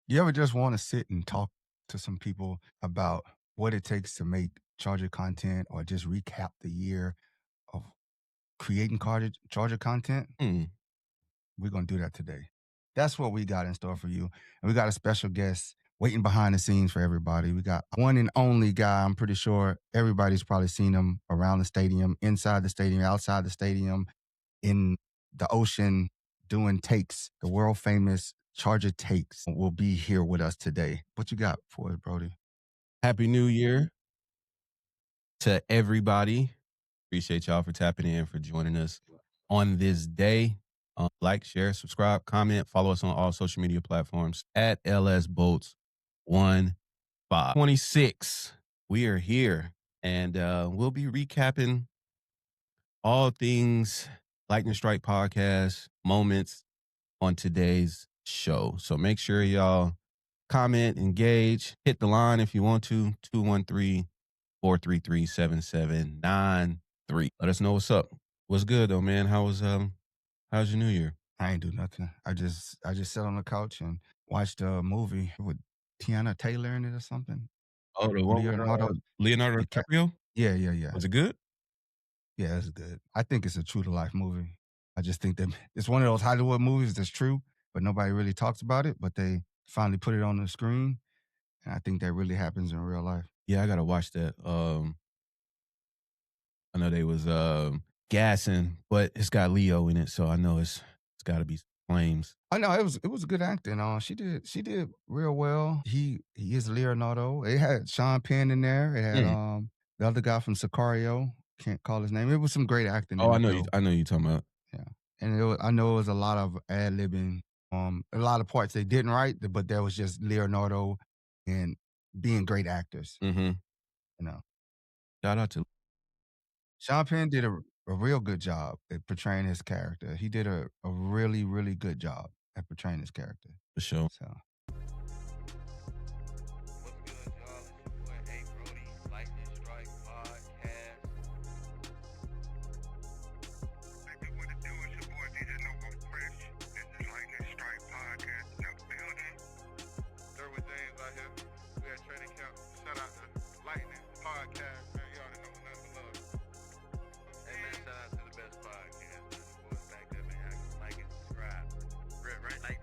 You ever just want to sit and talk to some people about what it takes to make Charger content or just recap the year of creating Charger content? Hmm. We're going to do that today. That's what we got in store for you. And we got a special guest waiting behind the scenes for everybody. We got one and only guy. I'm pretty sure everybody's probably seen him around the stadium, inside the stadium, outside the stadium, in the ocean, doing takes. The world famous Charger Takes will be here with us today. What you got for us, Brody? Happy New Year to everybody. Appreciate y'all for tapping in, for joining us on this day. Like, share, subscribe, comment, follow us on all social media platforms at LSBolts15. 26. We are here, and we'll be recapping all things Lightning Strike podcast moments on today's show. So make sure y'all comment, engage, hit the line if you want to, 213-433-7793. Let us know what's up. What's good though, man? How's your New Year? I ain't do nothing. I just sat on the couch and watched a movie with Tiana Taylor in it or something. Oh, the one with Leonardo DiCaprio? Yeah. Was it good? Yeah, it's good. I think it's a true to life movie. I just think that it's one of those Hollywood movies that's true, but nobody really talks about it. But they finally put it on the screen, and I think that really happens in real life. Yeah, I gotta watch that. I know they was gassing, but it's got Leo in it, so I know it's got to be flames. I know it was good acting. She did real well. He is Leonardo. It had Sean Penn in there. It had the other guy from Sicario. Can't call his name. It was some great acting. Oh, in I it, know though. you. I know you talking about. Yeah, and I know it was a lot of ad libbing. A lot of parts they didn't write, but there was just Leonardo and being great actors. Mm-hmm. Shout out to Sean Penn did a real good job at portraying his character. He did a really, really good job at portraying his character. For sure. So. What's good, y'all? It's your boy A. Brody, Lightning Strike Podcast. What it do? It's your boy DJ Novo Fresh. This is Lightning Strike Podcast in the building. Derwin James out here. We at training camp. Shout out to Lightning Podcast, man. You already know nothing but love. Hey, man, shout out to the best podcast. Man. The boys back there, man. Y'all can like and subscribe.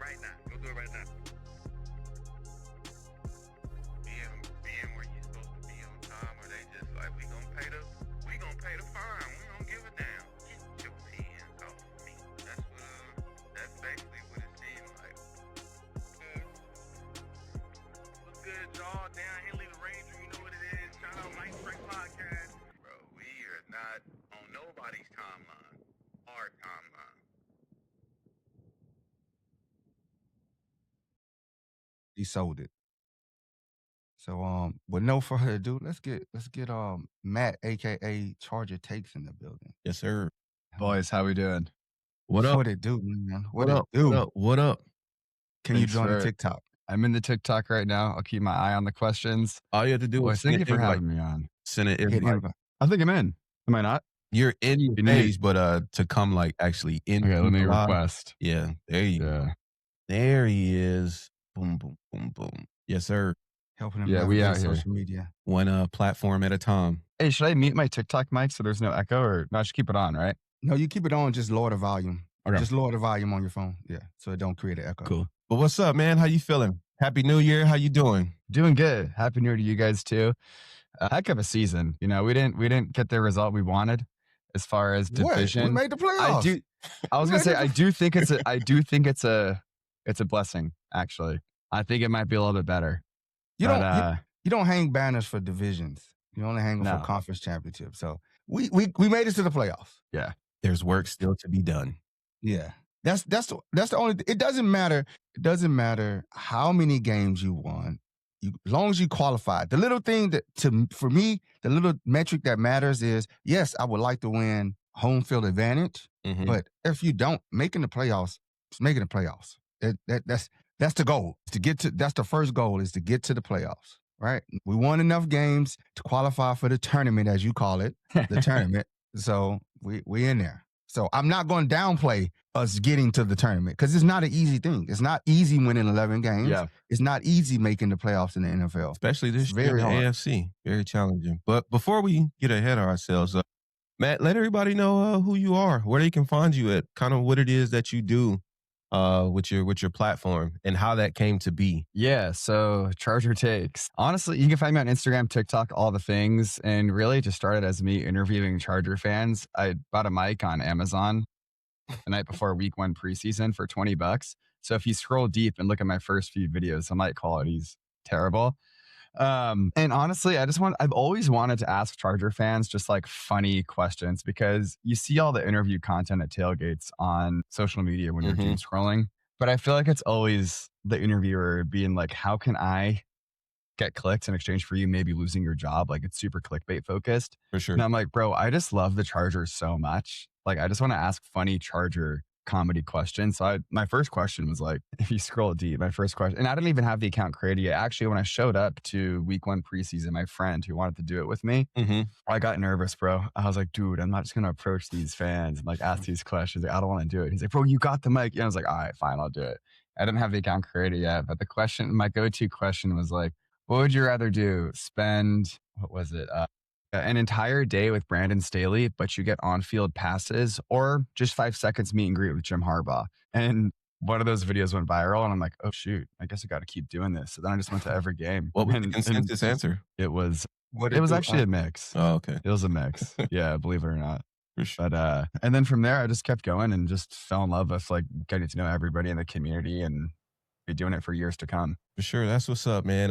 Right now. Go do it right now. Being where you supposed to be on time, or they just like, we gonna pay the fine. We don't give a damn. Get your hands off of me. That's basically what it seems like. What's good, y'all? Down here, leave the Ranger. You know what it is. Shout out Light Strike Podcast. Bro, we are not on nobody's timeline. Our timeline. He sold it. So with no further ado, let's get Matt, aka Charger Takes, in the building. Yes, sir. Boys, how we doing? What up? What it do, man? What up? Can you join the TikTok? I'm in the TikTok right now. I'll keep my eye on the questions. All you have to do is thank you for having me on. Send it. Hit invite. I think I'm in. Am I not? You're in your page, but to come like actually in. Okay, let me request. Yeah, there you go. There he is. Boom, boom, boom, boom. Yes, sir. Helping him we out here. social media. One platform at a time. Hey, should I mute my TikTok mic so there's no echo, or no? I should keep it on, right? No, you keep it on. Just lower the volume. Okay. Just lower the volume on your phone. Yeah, so it don't create an echo. Cool. But what's up, man? How you feeling? Happy New Year. How you doing? Doing good. Happy New Year to you guys too. Heck of a season. You know, we didn't get the result we wanted as far as division. We made the playoffs. I was gonna say I do think it's a blessing. Actually, I think it might be a little bit better. You don't hang banners for divisions. You only hang them for conference championships. So we made it to the playoffs. Yeah. There's work still to be done. Yeah. That's the only. It doesn't matter. It doesn't matter how many games you won. As long as you qualified. The little thing for me, the little metric that matters is, yes, I would like to win home field advantage. Mm-hmm. But if you don't, making the playoffs, it's making the playoffs. That's the goal. That's the first goal, is to get to the playoffs. Right? We won enough games to qualify for the tournament, as you call it, the tournament. So we in there. So I'm not going to downplay us getting to the tournament because it's not an easy thing. It's not easy winning 11 games. Yeah. It's not easy making the playoffs in the NFL. Especially this It's year in very the hard. AFC. Very challenging. But before we get ahead of ourselves, Matt, let everybody know who you are, where they can find you at, kind of what it is that you do with your platform and how that came to be. Yeah, so Charger Takes. Honestly, you can find me on Instagram, TikTok, all the things, and really it just started as me interviewing Charger fans. I bought a mic on Amazon the night before week 1 preseason for $20. So if you scroll deep and look at my first few videos, the mic quality's terrible. And honestly, I've always wanted to ask Charger fans just like funny questions because you see all the interview content at tailgates on social media when you're doom scrolling. But I feel like it's always the interviewer being like, how can I get clicks in exchange for you maybe losing your job? Like it's super clickbait focused. For sure. And I'm like, bro, I just love the Chargers so much. Like I just want to ask funny Charger comedy questions. So my first question was like, if you scroll deep, my first question, and I didn't even have the account created yet. Actually, when I showed up to week 1 preseason, my friend who wanted to do it with me, I got nervous, bro. I was like, dude, I'm not just going to approach these fans and like ask these questions. Like, I don't want to do it. He's like, bro, you got the mic. And I was like, all right, fine, I'll do it. I didn't have the account created yet, but my go-to question was like, what would you rather do? Spend, what was it? An entire day with Brandon Staley, but you get on-field passes, or just 5 seconds meet and greet with Jim Harbaugh. And one of those videos went viral, and I'm like, oh shoot, I guess I got to keep doing this. So then I just went to every game. What was the consensus answer? It was actually a mix. Oh, okay. It was a mix. Yeah, believe it or not. For sure. But and then from there, I just kept going and just fell in love with like getting to know everybody in the community and be doing it for years to come. For sure. That's what's up, man.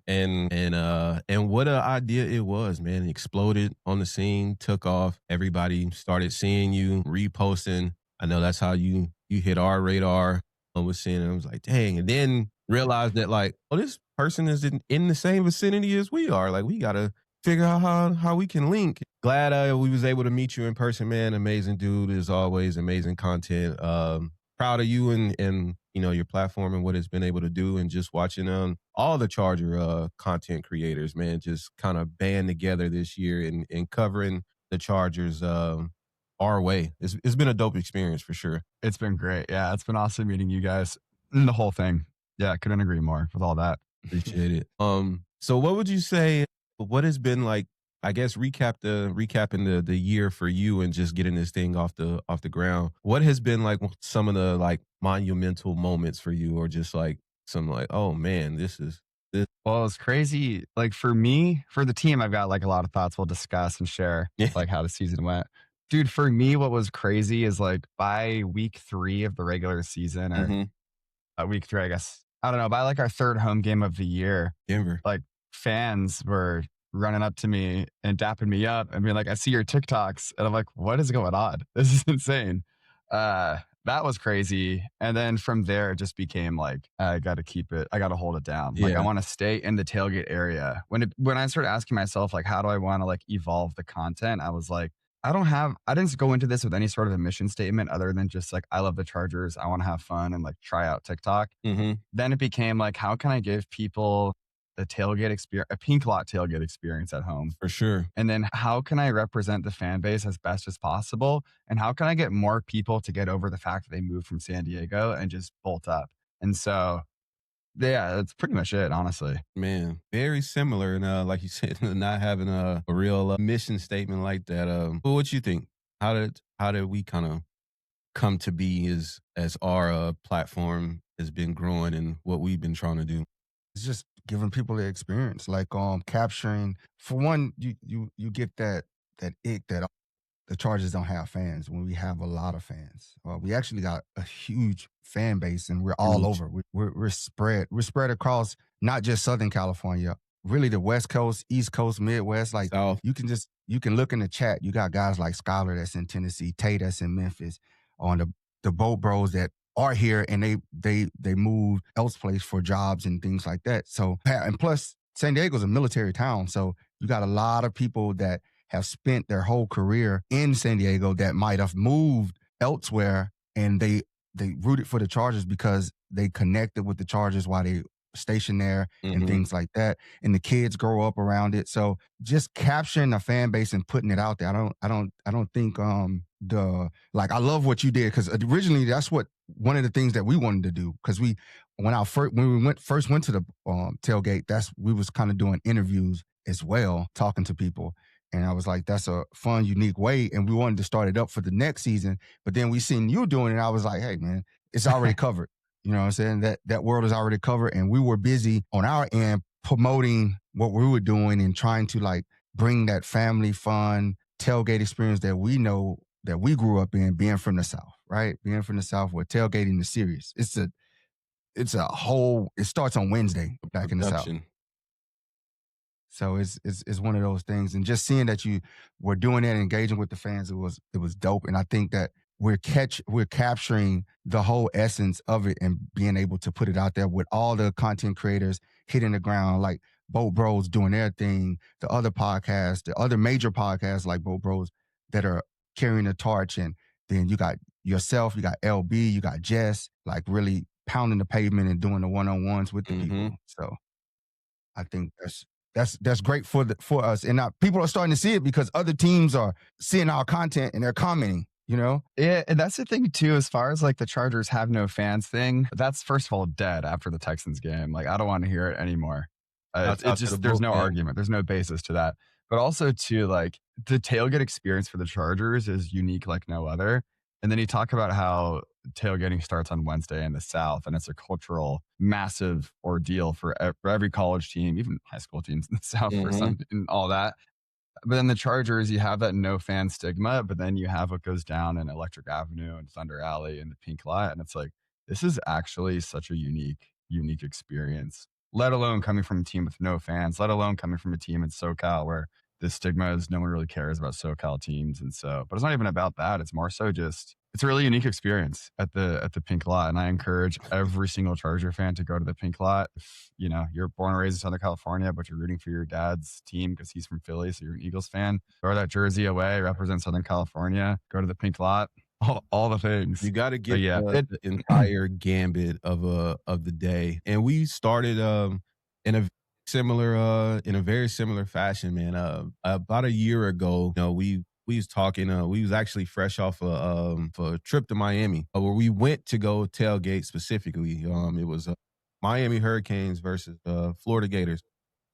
And what an idea it was, man. It exploded on the scene, took off. Everybody started seeing you, reposting. I know that's how you hit our radar. I was seeing it. I was like, dang. And then realized that like, oh, this person is in the same vicinity as we are. Like we got to figure out how we can link. Glad we was able to meet you in person, man. Amazing dude as always. Amazing content. Proud of you and you know, your platform and what it's been able to do, and just watching all the Charger content creators, man, just kind of band together this year and covering the Chargers our way. It's been a dope experience for sure. It's been great. Yeah, it's been awesome meeting you guys and the whole thing. Yeah, I couldn't agree more with all that. Appreciate it. So what would you say, what has been like, I guess recapping the year for you and just getting this thing off the ground. What has been like some of the like monumental moments for you, or just like some like, oh man, this. Well, it's crazy. Like for me, for the team, I've got like a lot of thoughts we'll discuss and share, like how the season went. Dude, for me, what was crazy is like by week 3 of the regular season, or week 3, I guess, I don't know, by like our 3rd home game of the year, Denver, like fans were running up to me and dapping me up and being like, I see your TikToks. And I'm like, what is going on? This is insane. That was crazy. And then from there, it just became like, I got to hold it down. Like I want to stay in the tailgate area. When I started asking myself, like, how do I want to like evolve the content? I was like, I didn't go into this with any sort of a mission statement other than just like, I love the Chargers. I want to have fun and like try out TikTok. Then it became like, how can I give people a tailgate experience, a pink lot tailgate experience at home? For sure. And then how can I represent the fan base as best as possible? And how can I get more people to get over the fact that they moved from San Diego and just bolt up? And so, yeah, that's pretty much it, honestly. Man, very similar. And like you said, not having a real mission statement like that. But what you think? How did we kind of come to be as our platform has been growing and what we've been trying to do? It's just giving people the experience, like capturing. For one, you get that ick that the Chargers don't have fans when we have a lot of fans. We actually got a huge fan base, and we're all over. We're spread. We're spread across not just Southern California, really the West Coast, East Coast, Midwest. Like South. you can look in the chat. You got guys like Skylar that's in Tennessee, Tate that's in Memphis, on the Boat Bros that are here, and they move elsewhere for jobs and things like that. So, and plus San Diego's a military town, so you got a lot of people that have spent their whole career in San Diego that might have moved elsewhere, and they rooted for the Chargers because they connected with the Chargers while they stationed there and Mhm. things like that. And the kids grow up around it. So just capturing a fan base and putting it out there. I don't think I love what you did, because originally that's what one of the things that we wanted to do, because when we first went to the tailgate, we was kind of doing interviews as well, talking to people. And I was like, that's a fun, unique way. And we wanted to start it up for the next season. But then we seen you doing it. And I was like, hey, man, it's already covered. You know what I'm saying? That world is already covered. And we were busy on our end promoting what we were doing and trying to like bring that family fun tailgate experience that we know that we grew up in, being from the South, right? Being from the South, where tailgating is serious. It starts on Wednesday back in the South. Production. So it's one of those things, and just seeing that you were doing that, engaging with the fans, it was dope. And I think that we're capturing the whole essence of it and being able to put it out there with all the content creators hitting the ground, like Boat Bros doing their thing, the other podcasts, the other major podcasts like Boat Bros that are carrying the torch, and then you got yourself, you got LB, you got Jess, like really pounding the pavement and doing the one-on-ones with the people. So I think that's great for us, and now people are starting to see it because other teams are seeing our content and they're commenting. You know, Yeah, and that's the thing too. As far as like the Chargers have no fans thing, that's first of all dead after the Texans game. Like I don't want to hear it anymore. Shouts It out to the just there's no bullpen. argument. There's no basis to that. But also too, like the tailgate experience for the Chargers is unique like no other. And then you talk about how tailgating starts on Wednesday in the South, and it's a cultural massive ordeal for every college team, even high school teams in the South for some and all that. But then the Chargers, you have that no fan stigma, but then you have what goes down in Electric Avenue and Thunder Alley and the Pink Lot. And it's like, this is actually such a unique experience, let alone coming from a team with no fans, let alone coming from a team in SoCal where the stigma is no one really cares about SoCal teams. And so, but it's not even about that. It's more so just, it's a really unique experience at the Pink Lot. And I encourage every single Charger fan to go to the Pink Lot. If, you know, you're born and raised in Southern California, but you're rooting for your dad's team because he's from Philly, so you're an Eagles fan, throw that jersey away, represent Southern California, go to the Pink Lot, all the things. You got to get yeah, the entire gambit of the day, and we started in a very similar fashion, man. About a year ago, you know, we was talking. We was actually fresh off a trip to Miami, where we went to go tailgate specifically. It was Miami Hurricanes versus Florida Gators,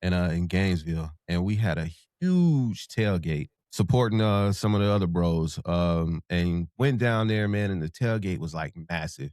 and in Gainesville, and we had a huge tailgate supporting some of the other bros. And went down there, man, and the tailgate was like massive.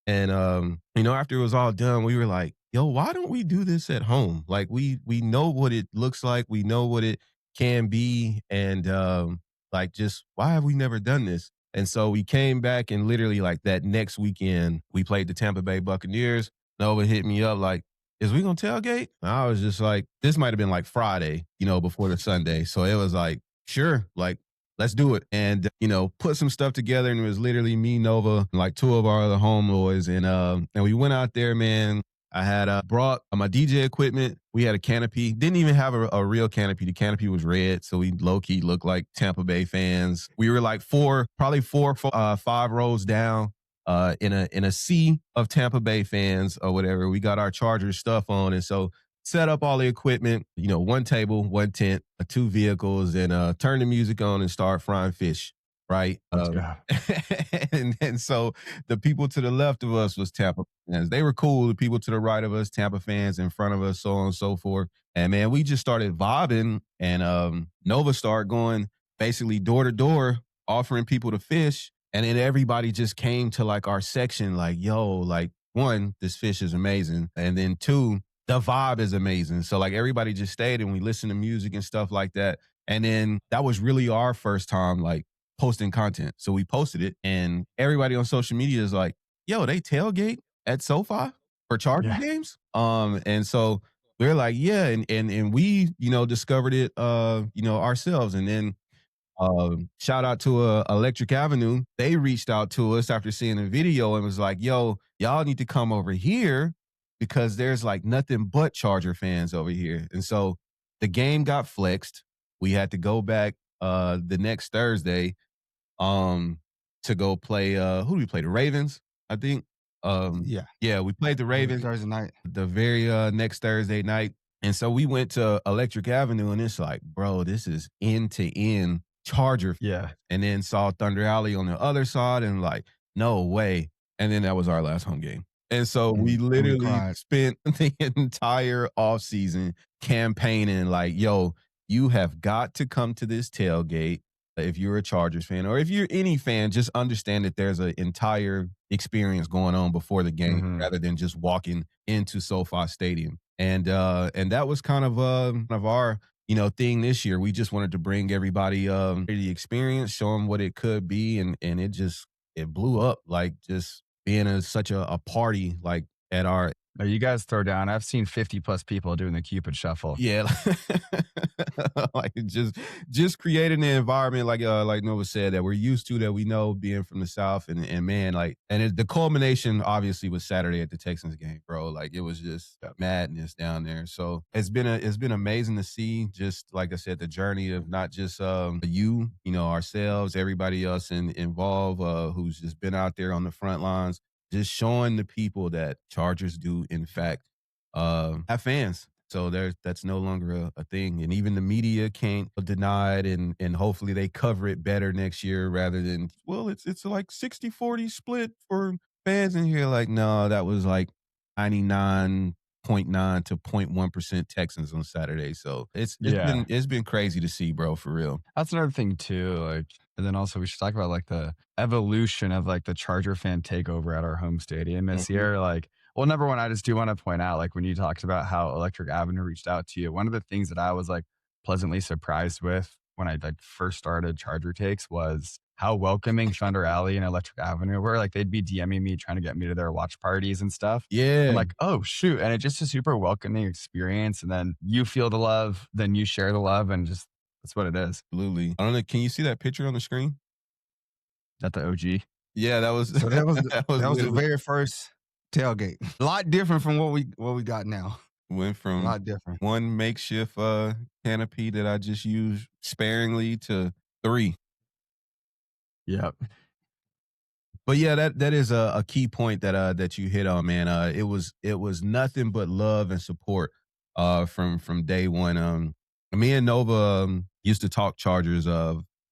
And you know, after it was all done, we were like, yo, why don't we do this at home? Like we know what it looks like, we know what it can be, and like just why have we never done this? And so we came back, and literally like that next weekend, we played the Tampa Bay Buccaneers. Nova hit me up like, is we gonna tailgate? And I was just like, this might have been like Friday, you know, before the Sunday. So it was like, sure, like, let's do it. And, you know, put some stuff together. And it was literally me, Nova, and like two of our other homeboys. And we went out there, man. I had brought my DJ equipment. We had a canopy. Didn't even have a real canopy. The canopy was red, so we low key looked like Tampa Bay fans. We were like probably four, 5 rows down, in a sea of Tampa Bay fans or whatever. We got our Chargers stuff on, and so set up all the equipment. You know, one table, one tent, 2 vehicles, and turn the music on and start frying fish. Right. let's go. And so the people to the left of us was Tampa fans. They were cool. The people to the right of us, Tampa fans, in front of us, so on and so forth. And man, we just started vibing, and Nova started going basically door to door, offering people to fish. And then everybody just came to like our section, like, yo, like, 1, this fish is amazing. And then 2, the vibe is amazing. So like everybody just stayed and we listened to music and stuff like that. And then that was really our first time like posting content. So we posted it, and everybody on social media is like, yo, they tailgate at SoFi for Charger games. And so we're like, yeah. And we, you know, discovered it, you know, ourselves. And then shout out to Electric Avenue. They reached out to us after seeing the video and was like, yo, y'all need to come over here because there's like nothing but Charger fans over here. And so the game got flexed. We had to go back the next Thursday to go play who do we play? The Ravens, I think. Yeah, we played the it was Ravens Thursday night. the very next Thursday night. And so we went to Electric Avenue, and it's like, bro, this is end to end Charger. Yeah. And then saw Thunder Alley on the other side, and like, no way. And then that was our last home game. And so we And we literally cried. spent the entire offseason campaigning like, yo, you have got to come to this tailgate if you're a Chargers fan, or if you're any fan, just understand that there's an entire experience going on before the game rather than just walking into SoFi Stadium. And that was kind of our thing this year. We just wanted to bring everybody the experience, show them what it could be, and it blew up, like just being such a party like at our. You guys throw down. I've seen 50 plus people doing the Cupid shuffle. Yeah, like just creating the environment like Nova said, that we're used to, that we know, being from the South, and man, like, and the culmination obviously was Saturday at the Texans game, bro. Like, it was just madness down there. So it's been amazing to see, just like I said, the journey of not just ourselves, everybody else involved, who's just been out there on the front lines, just showing the people that Chargers do in fact have fans. So that's no longer a thing. And even the media can't deny it, and hopefully they cover it better next year rather than, well, it's like 60-40 split for fans in here. Like, no, that was like 99.9 to 0.1% Texans on Saturday. So it's been crazy to see, bro, for real. That's another thing too. Like, and then also we should talk about like the evolution of like the Charger fan takeover at our home stadium this year. Like, well, number one, I just do want to point out, like, when you talked about how Electric Avenue reached out to you, one of the things that I was like pleasantly surprised with when I like first started Charger Takes was how welcoming Thunder Alley and Electric Avenue were. Like, they'd be DMing me trying to get me to their watch parties and stuff. Yeah. I'm like, oh shoot. And it's just a super welcoming experience. And then you feel the love, then you share the love, and just that's what it is. Absolutely. I don't know. Can you see that picture on the screen? Is that the OG? Yeah, that was So that was that was the very first tailgate. A lot different from what we got now. Went A from lot different. one makeshift canopy that I just used sparingly to 3. Yep. But yeah, that is a key point that you hit on, man. It was nothing but love and support from day one. Me and Nova used to talk Chargers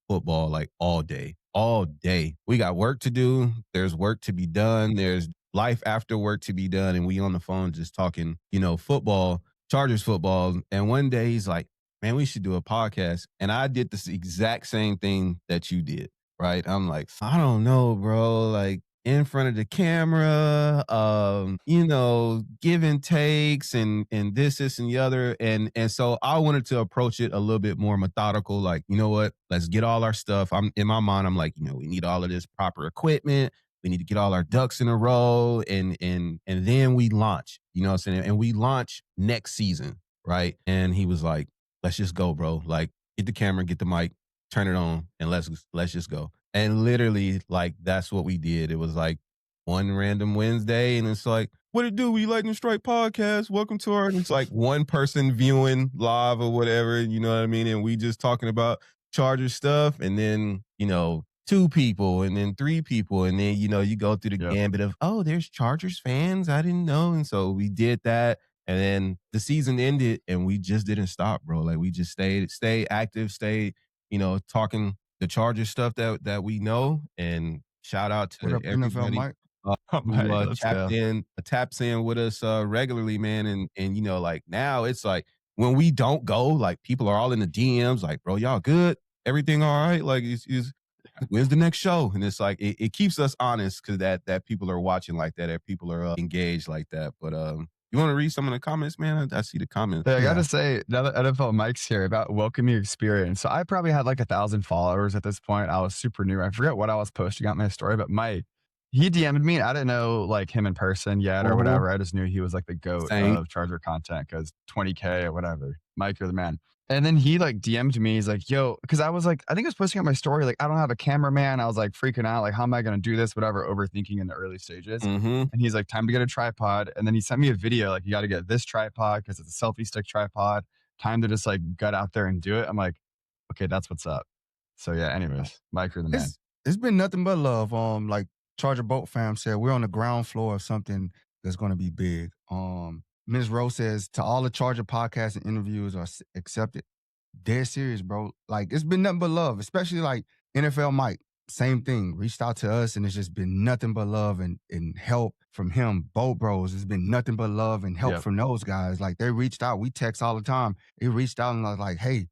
football like all day. All day. We got work to do. There's work to be done. There's life after work to be done. And we on the phone just talking, football, Chargers football. And one day he's like, man, we should do a podcast. And I did this exact same thing that you did, right? I'm like, I don't know, bro. Like, in front of the camera, give and takes and this and the other. And so I wanted to approach it a little bit more methodical. Like, you know what? Let's get all our stuff. I'm in my mind, I'm like, we need all of this proper equipment. We need to get all our ducks in a row, and then we launch, what I'm saying? And we launch next season, right? And he was like, let's just go, bro. Like, get the camera, get the mic, turn it on, and let's just go. And literally, like, that's what we did. It was like one random Wednesday, and it's like, what it do? We Lightning Strike podcast. Welcome to our, and it's like one person viewing live or whatever, you know what I mean? And we just talking about Charger stuff, and then, 2 people, and then 3 people, and then, you go through the gambit of, oh, there's Chargers fans. I didn't know. And so we did that. And then the season ended, and we just didn't stop, bro. Like, we just stayed active, stayed, talking the Chargers stuff that we know. And shout out to What up, NFL everybody Mike? who taps in with us regularly, man. And like, now it's like, when we don't go, like, people are all in the DMs, like, bro, y'all good? Everything all right? Like, when's the next show? And it's like, it keeps us honest, because that people are watching like that people are engaged like that. But you want to read some of the comments, man? I see the comments. I gotta say, now that NFL Mike's here, about welcoming experience. So I probably had like 1,000 followers at this point. I was super new. I forget what I was posting on my story, but Mike, he DM'd me. I didn't know like him in person yet or whatever. I just knew he was like the GOAT of Charger content, because 20K or whatever. Mike, you're the man. And then he like DM'd me. He's like, yo, because I was like, I think I was posting on my story, like, I don't have a cameraman. I was like freaking out, like, how am I going to do this? Whatever, overthinking in the early stages. And he's like, time to get a tripod. And then he sent me a video, like, you got to get this tripod because it's a selfie stick tripod. Time to just like gut out there and do it. I'm like, okay, that's what's up. So yeah, anyways, Mike, you're the man. It's been nothing but love. Like, Charger Boat fam said we're on the ground floor of something that's going to be big. Ms. Rose says to all the Charger podcasts and interviews are accepted. Dead serious, bro. Like it's been nothing but love, especially like NFL Mike. Same thing. Reached out to us and it's just been nothing but love and help from him. Boat Bros, it's been nothing but love and help from those guys. Like they reached out. We text all the time. They reached out and was like, hey,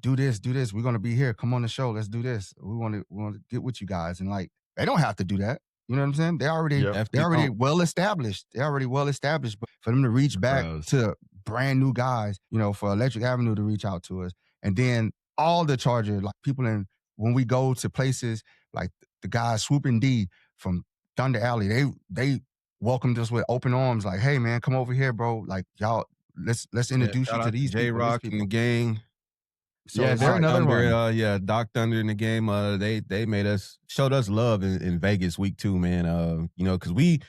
do this. We're gonna be here. Come on the show. Let's do this. We want to get with you guys. And like they don't have to do that. You know what I'm saying? They already well established. They're already well established. But for them to reach back to brand new guys, you know, for Electric Avenue to reach out to us, and then all the Charger like people when we go to places like the guys Swooping D from Thunder Alley, they welcomed us with open arms. Like, hey man, come over here, bro. Like y'all, let's introduce you to these J Rock and the gang. So yeah, they're another one. Doc Thunder in the game. They showed us love in Vegas week 2, man. You know, because we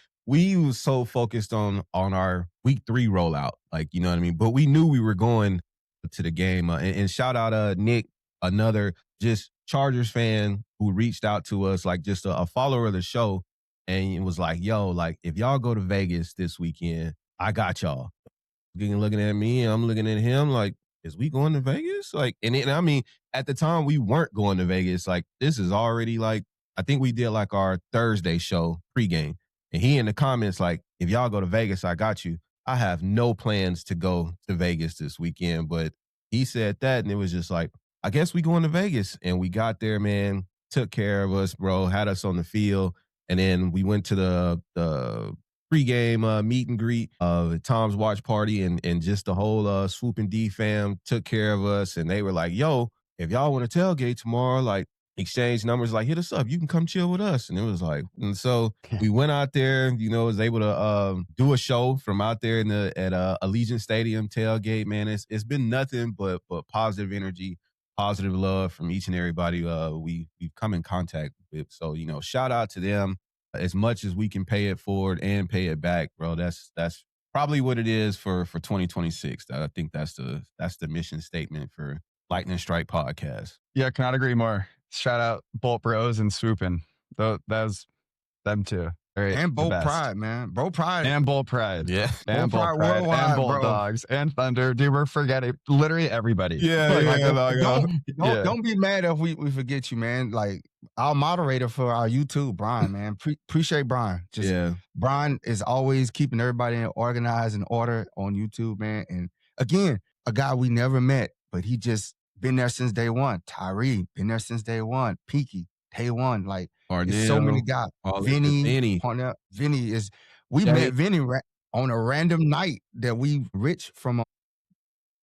was so focused on our week 3 rollout, like you know what I mean. But we knew we were going to the game. And shout out Nick, another just Chargers fan who reached out to us, like just a follower of the show, and it was like, yo, like if y'all go to Vegas this weekend, I got y'all. Looking at me, I'm looking at him like, is we going to Vegas? Like, and I mean, at the time we weren't going to Vegas. Like, this is already like, I think we did like our Thursday show pregame. And he in the comments like, if y'all go to Vegas, I got you. I have no plans to go to Vegas this weekend. But he said that, and it was just like, I guess we going to Vegas. And we got there, man, took care of us, bro, had us on the field. And then we went to the pregame meet and greet of Tom's watch party, and just the whole Swooping D fam took care of us. And they were like, yo, if y'all want to tailgate tomorrow, like exchange numbers, like hit us up. You can come chill with us. And it was like, and so we went out there, you know, was able to do a show from out there at Allegiant Stadium tailgate, man. It's been nothing but positive energy, positive love from each and everybody we've come in contact with. So, you know, shout out to them. As much as we can pay it forward and pay it back, bro, that's probably what it is for 2026. I think that's the mission statement for Lightning Strike Podcast. Yeah, cannot agree more. Shout out Bolt Bros and Swoopin'. That's them too. Right, and Bolt Pride, man. Bolt Pride. And Bolt Pride. Yeah. And Bolt Pride. Worldwide, and Bolt Dogs. And Thunder. Dude, we're forgetting literally everybody. Don't be mad if we forget you, man. Like, our moderator for our YouTube, Brian, man. Appreciate Brian. Brian is always keeping everybody organized and order on YouTube, man. And again, a guy we never met, but he just been there since day one. Tyree, been there since day one. Peaky, day one. Like, there's so many guys. Vinny. Vinny is, we met Vinny on a random night that we rich from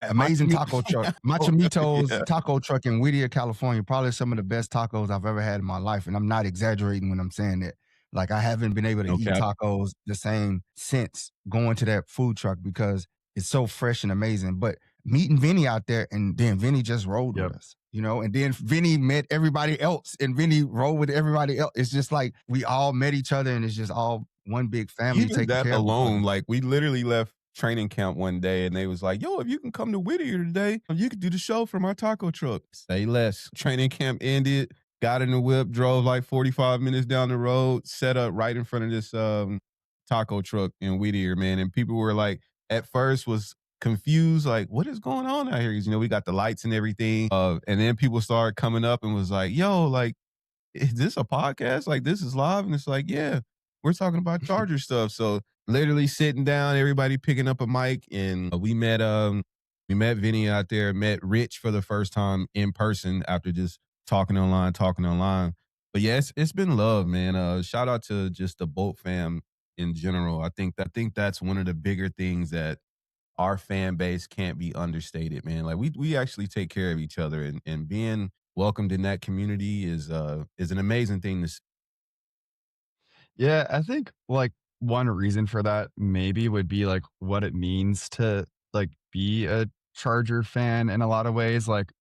amazing taco truck. Machamitos taco truck in Whittier, California. Probably some of the best tacos I've ever had in my life. And I'm not exaggerating when I'm saying that. Like, I haven't been able to eat tacos the same since going to that food truck because it's so fresh and amazing. But meeting Vinny out there, and then Vinny just rolled with us, you know, and then Vinny met everybody else and Vinny rolled with everybody else. It's just like we all met each other and it's just all one big family. Even that alone, like we literally left training camp one day and they was like, yo, if you can come to Whittier today, you could do the show from our taco truck. Say less. Training camp ended, got in the whip, drove like 45 minutes down the road, set up right in front of this taco truck in Whittier, man. And people were like, at first was confused, like, what is going on out here? Because, you know, we got the lights and everything. And then people started coming up and was like, yo, like, is this a podcast? Like, this is live? And it's like, yeah, we're talking about Charger stuff. So literally sitting down, everybody picking up a mic, and we met Vinny out there, met Rich for the first time in person after just talking online. But yeah, it's been love, man. Shout out to just the Bolt fam in general. I think that's one of the bigger things that our fan base can't be understated, man. Like we actually take care of each other, and being welcomed in that community is an amazing thing to see. Yeah, I think like one reason for that maybe would be like what it means to like be a Charger fan in a lot of ways. Like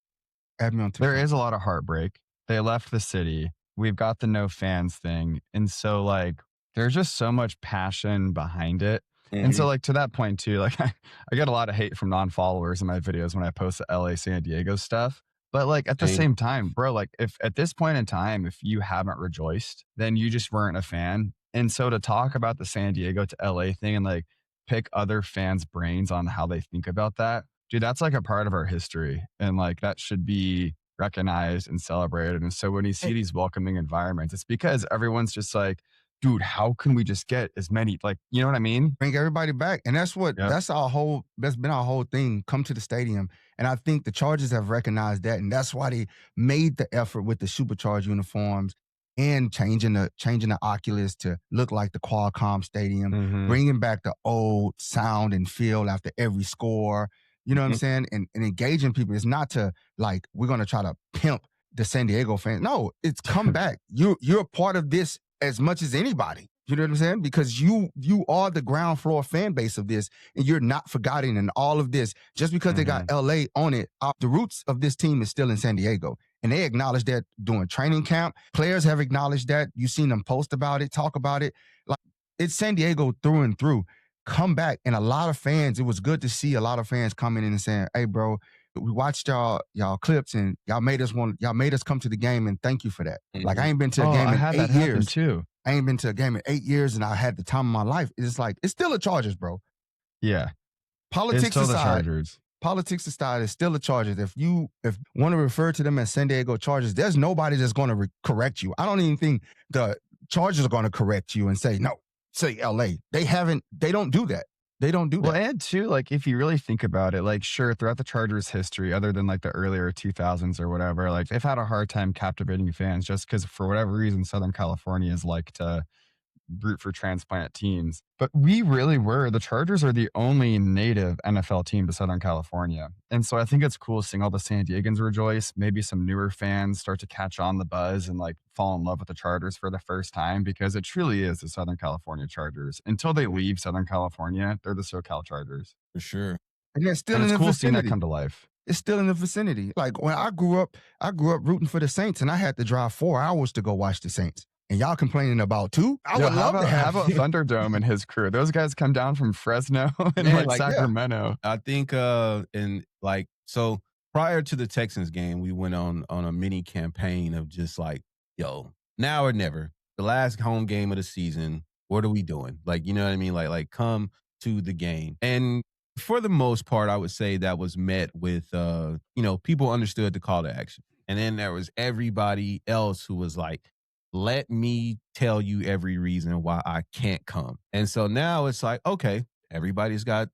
there is a lot of heartbreak. They left the city. We've got the no fans thing. And so like there's just so much passion behind it. Mm-hmm. And so like to that point too, like I get a lot of hate from non-followers in my videos when I post the LA San Diego stuff. But like at the Same. same time, bro, like if at this point in time, if you haven't rejoiced, then you just weren't a fan. And so to talk about the San Diego to LA thing and like pick other fans' brains on how they think about that, dude, that's like a part of our history. And like that should be recognized and celebrated. And so when you see these welcoming environments, it's because everyone's just like, dude, how can we just get as many, like, you know what I mean? Bring everybody back. And that's Yep. that's been our whole thing. Come to the stadium. And I think the Chargers have recognized that. And that's why they made the effort with the supercharged uniforms and changing the Oculus to look like the Qualcomm Stadium, Mhm. bringing back the old sound and feel after every score. You know what I'm Mhm. saying? And engaging people. It's not to like, we're gonna try to pimp the San Diego fans. No, it's come back. You're a part of this as much as anybody. You know what I'm saying? Because you are the ground floor fan base of this, and you're not forgotten in all of this. Just because they got LA on it, the roots of this team is still in San Diego. And they acknowledge that during training camp. Players have acknowledged that. You've seen them post about it, talk about it. Like, it's San Diego through and through. Come back. And a lot of fans, it was good to see a lot of fans coming in and saying, hey, bro, we watched y'all clips and y'all made us come to the game, and thank you for that. Like, I ain't been to a Oh, game I in had 8 that happen years. too. I ain't been to a game in 8 years, and I had the time of my life. It's like, it's still the Chargers, bro. Yeah. It's Politics still the aside, Chargers. it's still the Chargers. If want to refer to them as San Diego Chargers, there's nobody that's going to correct you. I don't even think the Chargers are going to correct you and say, no, say LA. They don't do that. They don't do Well, that. and too, like if you really think about it, like sure, throughout the Chargers' history, other than like the earlier 2000s or whatever, like they've had a hard time captivating fans just because for whatever reason, Southern California is like to root for transplant teams. But the Chargers are the only native NFL team to Southern California. And so I think it's cool seeing all the San Diegans rejoice. Maybe some newer fans start to catch on the buzz and like fall in love with the Chargers for the first time because it truly is the Southern California Chargers. Until they leave Southern California, they're the SoCal Chargers. For sure. And they're still And in it's the cool seeing that vicinity. come to life. It's still in the vicinity. Like when I grew up rooting for the Saints, and I had to drive 4 hours to go watch the Saints. And y'all complaining about 2? I would love to have a Thunderdome and his crew. Those guys come down from Fresno and Man, like yeah. Sacramento. I think so prior to the Texans game, we went on a mini campaign of just like, yo, now or never. The last home game of the season, what are we doing? Like, you know what I mean? Like come to the game. And for the most part, I would say that was met with people understood the call to action. And then there was everybody else who was like, let me tell you every reason why I can't come. And so now it's like, okay, everybody's got,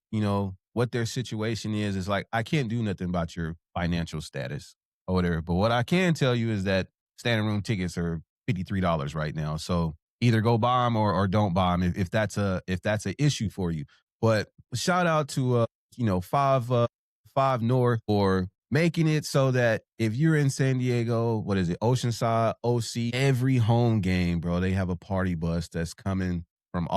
what their situation is like, I can't do nothing about your financial status or whatever. But what I can tell you is that standing room tickets are $53 right now. So either go buy them or don't buy them if that's an issue for you. But shout out to, 5 North for making it so that if you're in San Diego, what is it, Oceanside, OC, every home game, bro, they have a party bus that's coming from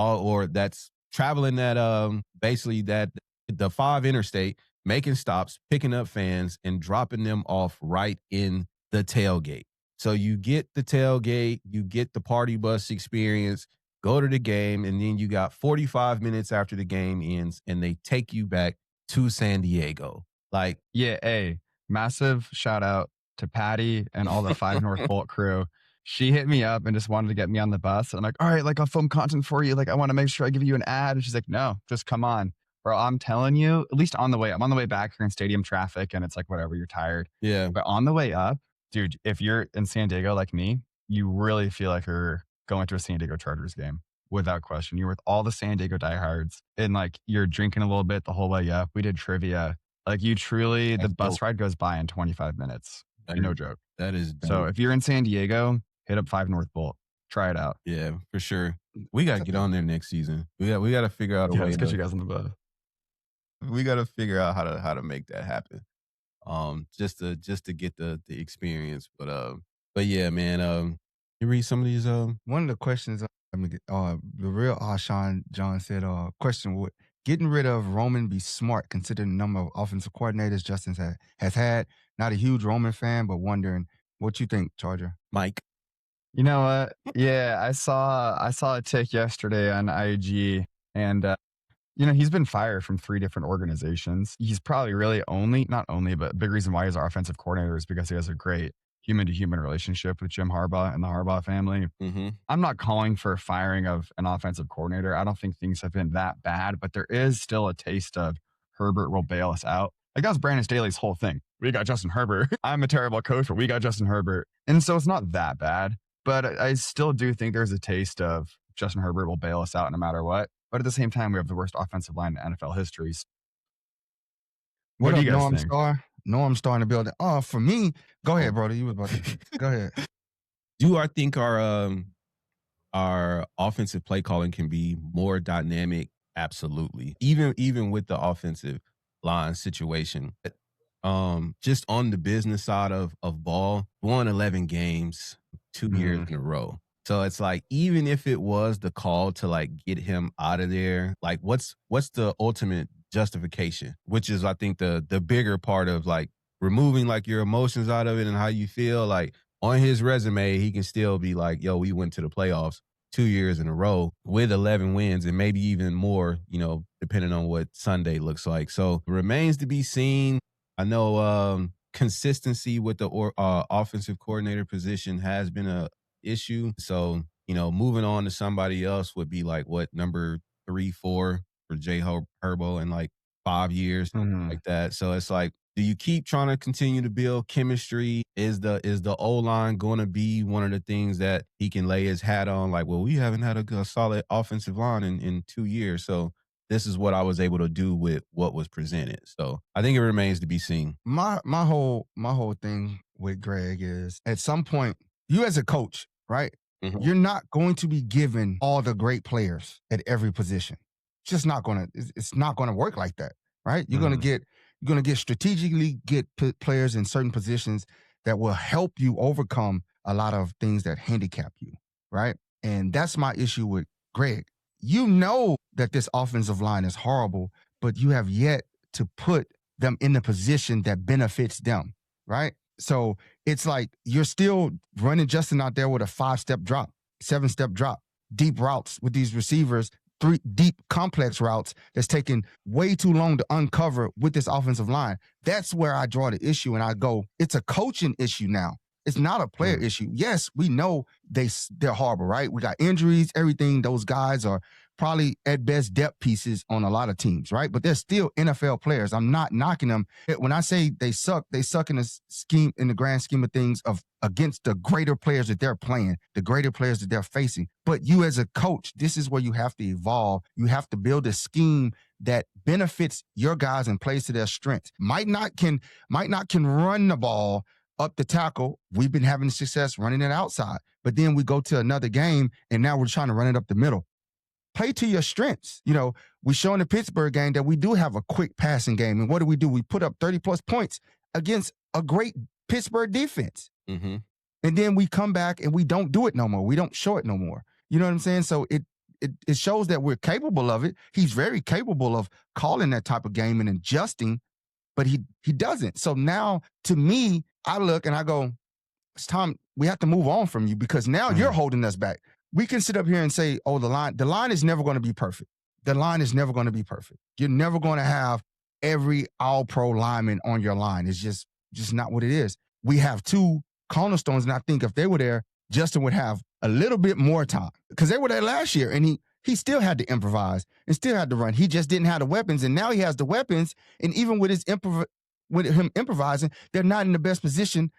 that's traveling that basically that the 5 interstate, making stops, picking up fans and dropping them off right in the tailgate. So you get the tailgate, you get the party bus experience, go to the game, and then you got 45 minutes after the game ends and they take you back to San Diego. Like, yeah, massive shout out to Patty and all the 5 North Bolt crew. She hit me up and just wanted to get me on the bus. I'm like, all right, like I'll film content for you. Like I want to make sure I give you an ad. And she's like, no, just come on. Bro, I'm telling you, at least I'm on the way back here in stadium traffic and it's like, whatever, you're tired. yeah. But on the way up, dude, if you're in San Diego like me, you really feel like you're going to a San Diego Chargers game. Without question. You're with all the San Diego diehards and like you're drinking a little bit the whole way up. We did trivia. Like you truly, the bus ride goes by in 25 minutes. No joke. That is dope. So if you're in San Diego, hit up 5 North Bolt. Try it out. Yeah, for sure. We got to get on there next season. We got to figure out a way. Let's get you guys on the bus. We got to figure out how to make that happen. Just to get the experience. But yeah, man. You read some of these. One of the questions, the real Ashawn John said, question, would getting rid of Roman be smart considering the number of offensive coordinators Justin has had? Not a huge Roman fan, but wondering what you think, Charger. Mike. You know what? Yeah, I saw a tick yesterday on IG and He's been fired from 3 different organizations. He's probably really not only, but a big reason why he's our offensive coordinator is because he has a great human-to-human relationship with Jim Harbaugh and the Harbaugh family. Mm-hmm. I'm not calling for a firing of an offensive coordinator. I don't think things have been that bad, but there is still a taste of Herbert will bail us out. Like, that was Brandon Staley's whole thing. We got Justin Herbert. I'm a terrible coach, but we got Justin Herbert. And so it's not that bad. But I still do think there's a taste of Justin Herbert will bail us out no matter what. But at the same time, we have the worst offensive line in NFL history. What do you guys think? Norm starting to build it. Oh, for me, go ahead, brother. You was about to go ahead. Do I think our offensive play calling can be more dynamic? Absolutely. Even with the offensive line situation. Just on the business side of ball, won 11 games 2 years in a row. So it's like, even if it was the call to like get him out of there, like what's the ultimate justification? Which is, I think, the bigger part of like removing like your emotions out of it and how you feel. Like, on his resume, he can still be like, yo, we went to the playoffs 2 years in a row with 11 wins and maybe even more, depending on what Sunday looks like. So it remains to be seen. I know consistency with the offensive coordinator position has been a issue. So, moving on to somebody else would be like what, number 3, 4 for Jay Herbo in like 5 years, something like that. So it's like, do you keep trying to continue to build chemistry? Is the O-line going to be one of the things that he can lay his hat on? Like, well, we haven't had a solid offensive line in 2 years. So this is what I was able to do with what was presented. So I think it remains to be seen. My whole thing with Greg is, at some point, you as a coach, right? Mhm. You're not going to be given all the great players at every position. It's just not gonna. It's not gonna work like that, right? You're gonna get strategically get players in certain positions that will help you overcome a lot of things that handicap you, right? And that's my issue with Greg. You know that this offensive line is horrible, but you have yet to put them in the position that benefits them, right? So it's like you're still running Justin out there with a 5-step drop, 7-step drop, deep routes with these receivers, 3 deep complex routes that's taking way too long to uncover with this offensive line. That's where I draw the issue and I go, it's a coaching issue now. It's not a player issue. Yes, we know they're horrible, right? We got injuries, everything. Those guys are probably at best depth pieces on a lot of teams, right? But they're still NFL players. I'm not knocking them. When I say they suck in the grand scheme of things of against the greater players that they're playing, the greater players that they're facing. But you as a coach, this is where you have to evolve. You have to build a scheme that benefits your guys and plays to their strengths. Might not can run the ball up the tackle. We've been having success running it outside, but then we go to another game and now we're trying to run it up the middle. Play to your strengths. We show in the Pittsburgh game that we do have a quick passing game. And what do? We put up 30 plus points against a great Pittsburgh defense. Mm-hmm. And then we come back and we don't do it no more. We don't show it no more. You know what I'm saying? So it shows that we're capable of it. He's very capable of calling that type of game and adjusting, but he doesn't. So now, to me, I look and I go, it's time. We have to move on from you because now you're holding us back. We can sit up here and say, oh, the line is never going to be perfect. The line is never going to be perfect. You're never going to have every all-pro lineman on your line. It's just not what it is. We have 2 cornerstones, and I think if they were there, Justin would have a little bit more time because they were there last year, and he still had to improvise and still had to run. He just didn't have the weapons, and now he has the weapons, and even with him improvising, they're not in the best position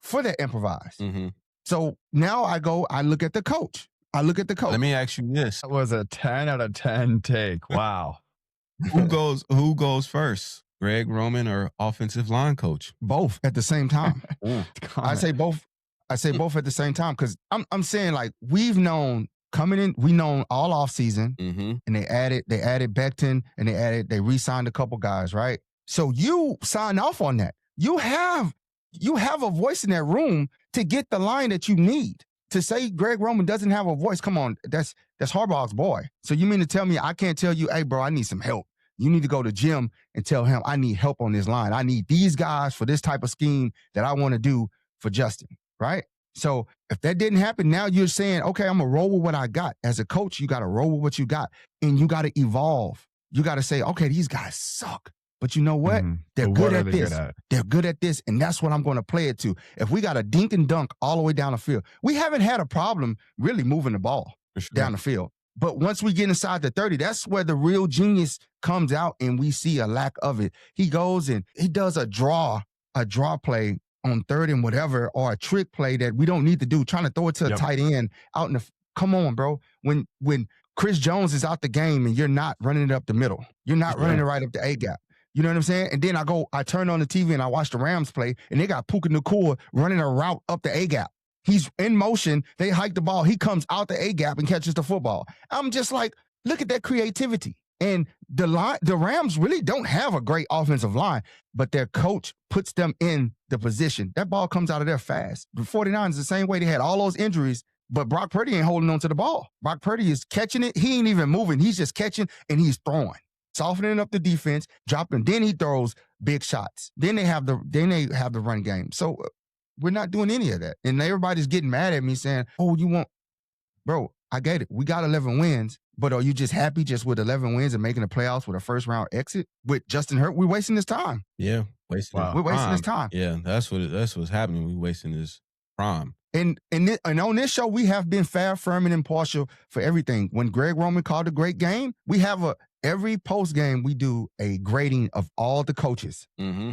for that improvise. Mm-hmm. So now I look at the coach. Let me ask you this. That was a 10 out of 10 take. Wow. Who goes first? Greg Roman or offensive line coach? Both at the same time. I say both at the same time because I'm saying, like, we've known coming in, we known all offseason, and they added Becton and they re-signed a couple guys, right? So you sign off on that. You have a voice in that room to get the line that you need. To say Greg Roman doesn't have a voice, come on, that's Harbaugh's boy. So you mean to tell me I can't tell you, hey, bro, I need some help. You need to go to Jim and tell him I need help on this line. I need these guys for this type of scheme that I want to do for Justin, right? So if that didn't happen, now you're saying, okay, I'm going to roll with what I got. As a coach, you got to roll with what you got, and you got to evolve. you got to say, okay, these guys suck. But you know what? They're But good what are at they this. good at? They're good at this, and that's what I'm going to play it to. If we got a dink and dunk all the way down the field, we haven't had a problem really moving the ball down the field. But once we get inside the 30, that's where the real genius comes out, and we see a lack of it. He goes and he does a draw play on third and whatever, or a trick play that we don't need to do, trying to throw it to a tight end out in the. Come on, bro. When Chris Jones is out the game and you're not running it up the middle, you're not running it right up the A gap. You know what I'm saying? And then I turn on the TV and I watch the Rams play, and they got Puka Nacua running a route up the A gap. He's in motion. They hike the ball. He comes out the A gap and catches the football. I'm just like, look at that creativity. And the Rams really don't have a great offensive line, but their coach puts them in the position. That ball comes out of there fast. The 49ers the same way. They had all those injuries, but Brock Purdy ain't holding on to the ball. Brock Purdy is catching it. He ain't even moving. He's just catching and he's throwing, softening up the defense, dropping. Then he throws big shots. Then they have the run game. So we're not doing any of that. And everybody's getting mad at me saying, "Oh, you want, bro? I get it. We got 11 wins, but are you just happy just with 11 wins and making the playoffs with a first round exit with Justin Herbert? We're wasting this time. Yeah, wasting. We're wasting this time. Yeah, that's what's happening. We're wasting this prime. And on this show, we have been fair, firm, and impartial for everything. When Greg Roman called a great game, we have every post game we do a grading of all the coaches. Mm-hmm.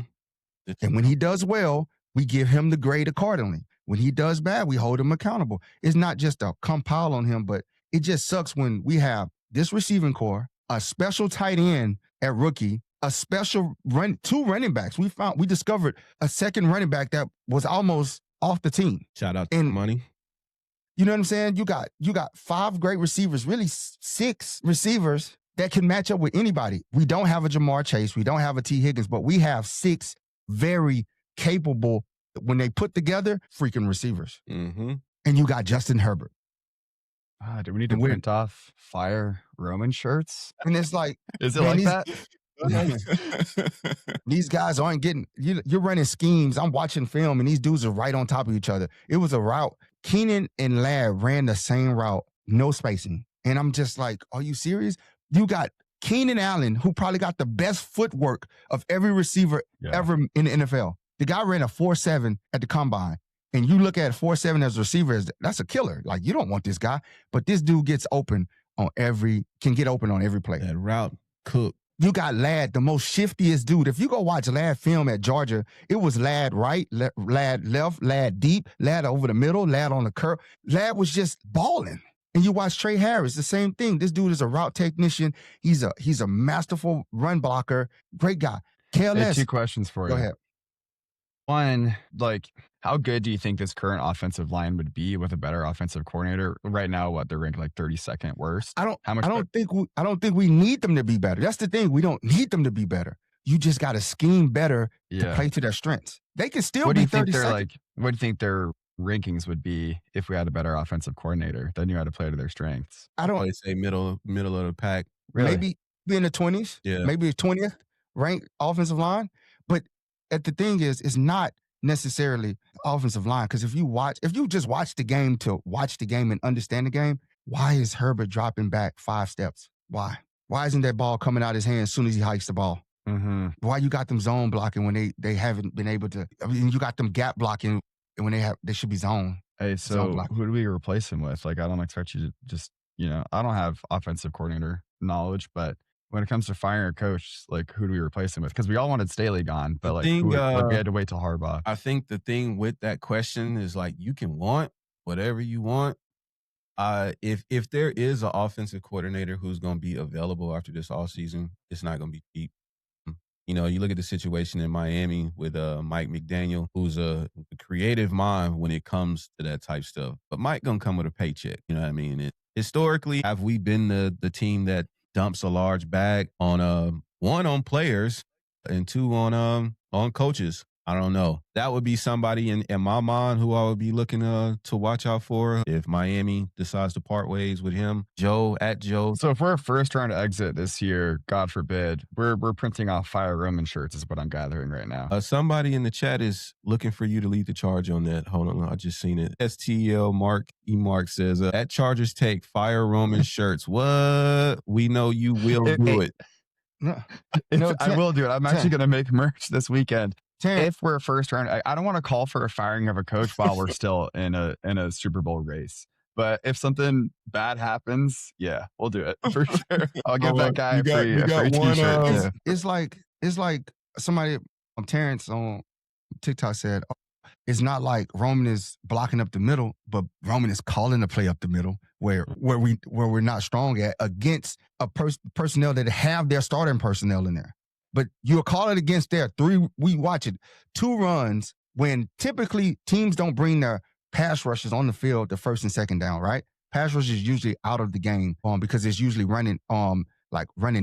And when he does well, we give him the grade accordingly. When he does bad, we hold him accountable. It's not just a compile on him, but it just sucks when we have this receiving core, a special tight end at rookie, a special two running backs. We discovered a second running back that was almost off the team. Shout out to Money. You know what I'm saying? You got 5 great receivers, really 6 receivers that can match up with anybody. We don't have a Jamar Chase. We don't have a T. Higgins, but we have 6 very capable, when they put together, freaking receivers. Mm-hmm. And you got Justin Herbert. Do we need to print off Fire Roman shirts? And it's like, is it like that? These guys aren't getting, you're running schemes. I'm watching film and these dudes are right on top of each other. It was a route. Keenan and Ladd ran the same route, no spacing. And I'm just like, are you serious? You got Keenan Allen, who probably got the best footwork of every receiver ever in the NFL. The guy ran a 4.7 at the combine. And you look at 4.7 as a receiver, that's a killer. Like, you don't want this guy. But this dude gets open can get open on every play. That route cook. You got Ladd, the most shiftiest dude. If you go watch Ladd film at Georgia, it was Ladd right, Ladd left, Ladd deep, Ladd over the middle, Ladd on the curve. Ladd was just balling. And you watch Trey Harris, the same thing. This dude is a route technician. He's a masterful run blocker. Great guy. KLS. 2 questions for you. Go ahead. One, like, how good do you think this current offensive line would be with a better offensive coordinator? Right now, they're ranked like 32nd worst. I don't think we need them to be better. That's the thing. We don't need them to be better. You just got to scheme better to play to their strengths. They can still be 32nd. What do you think their rankings would be if we had a better offensive coordinator that knew how to play to their strengths? I don't say middle of the pack. Really? Maybe be in the 20s. Yeah. Maybe 20th ranked offensive line. But the thing is, it's not necessarily offensive line. Because if you just watch the game to watch the game and understand the game, why is Herbert dropping back 5 steps? Why? Why isn't that ball coming out his hand as soon as he hikes the ball? Mm-hmm. Why you got them zone blocking when they haven't been able to? I mean, you got them gap blocking when they should be zone. Hey, so who do we replace him with? Like, I don't expect you to just, I don't have offensive coordinator knowledge, but when it comes to firing a coach, like, who do we replace him with? Because we all wanted Staley gone, but we had to wait till Harbaugh. I think the thing with that question is, like, you can want whatever you want. If there is an offensive coordinator who's going to be available after this offseason, it's not going to be cheap. You look at the situation in Miami with Mike McDaniel, who's a creative mind when it comes to that type stuff. But Mike going to come with a paycheck. You know what I mean? Historically, have we been the team that dumps a large bag on 1 on players and 2 on coaches? I don't know. That would be somebody in my mind who I would be looking to watch out for if Miami decides to part ways with him. Joe. So if we're a first round exit this year, God forbid, we're printing off Fire Roman shirts is what I'm gathering right now. Somebody in the chat is looking for you to lead the charge on that. Hold on, I just seen it. STL Mark says, at Chargers take Fire Roman shirts. What? We know you will do it. No, no, I will do it. I'm actually going to make merch this weekend. Terrence, If we're first round, I don't want to call for a firing of a coach while we're still in a Super Bowl race. But if something bad happens, yeah, we'll do it for sure. I'll give that guy a free t-shirt too. it's like somebody, Terrence on TikTok said, it's not like Roman is blocking up the middle, but Roman is calling the play up the middle where we're not strong at against a personnel that have their starting personnel in there. But you'll call it against their we watch it, 2 runs when typically teams don't bring their pass rushes on the field the first and second down, right? Pass rush is usually out of the game because it's usually running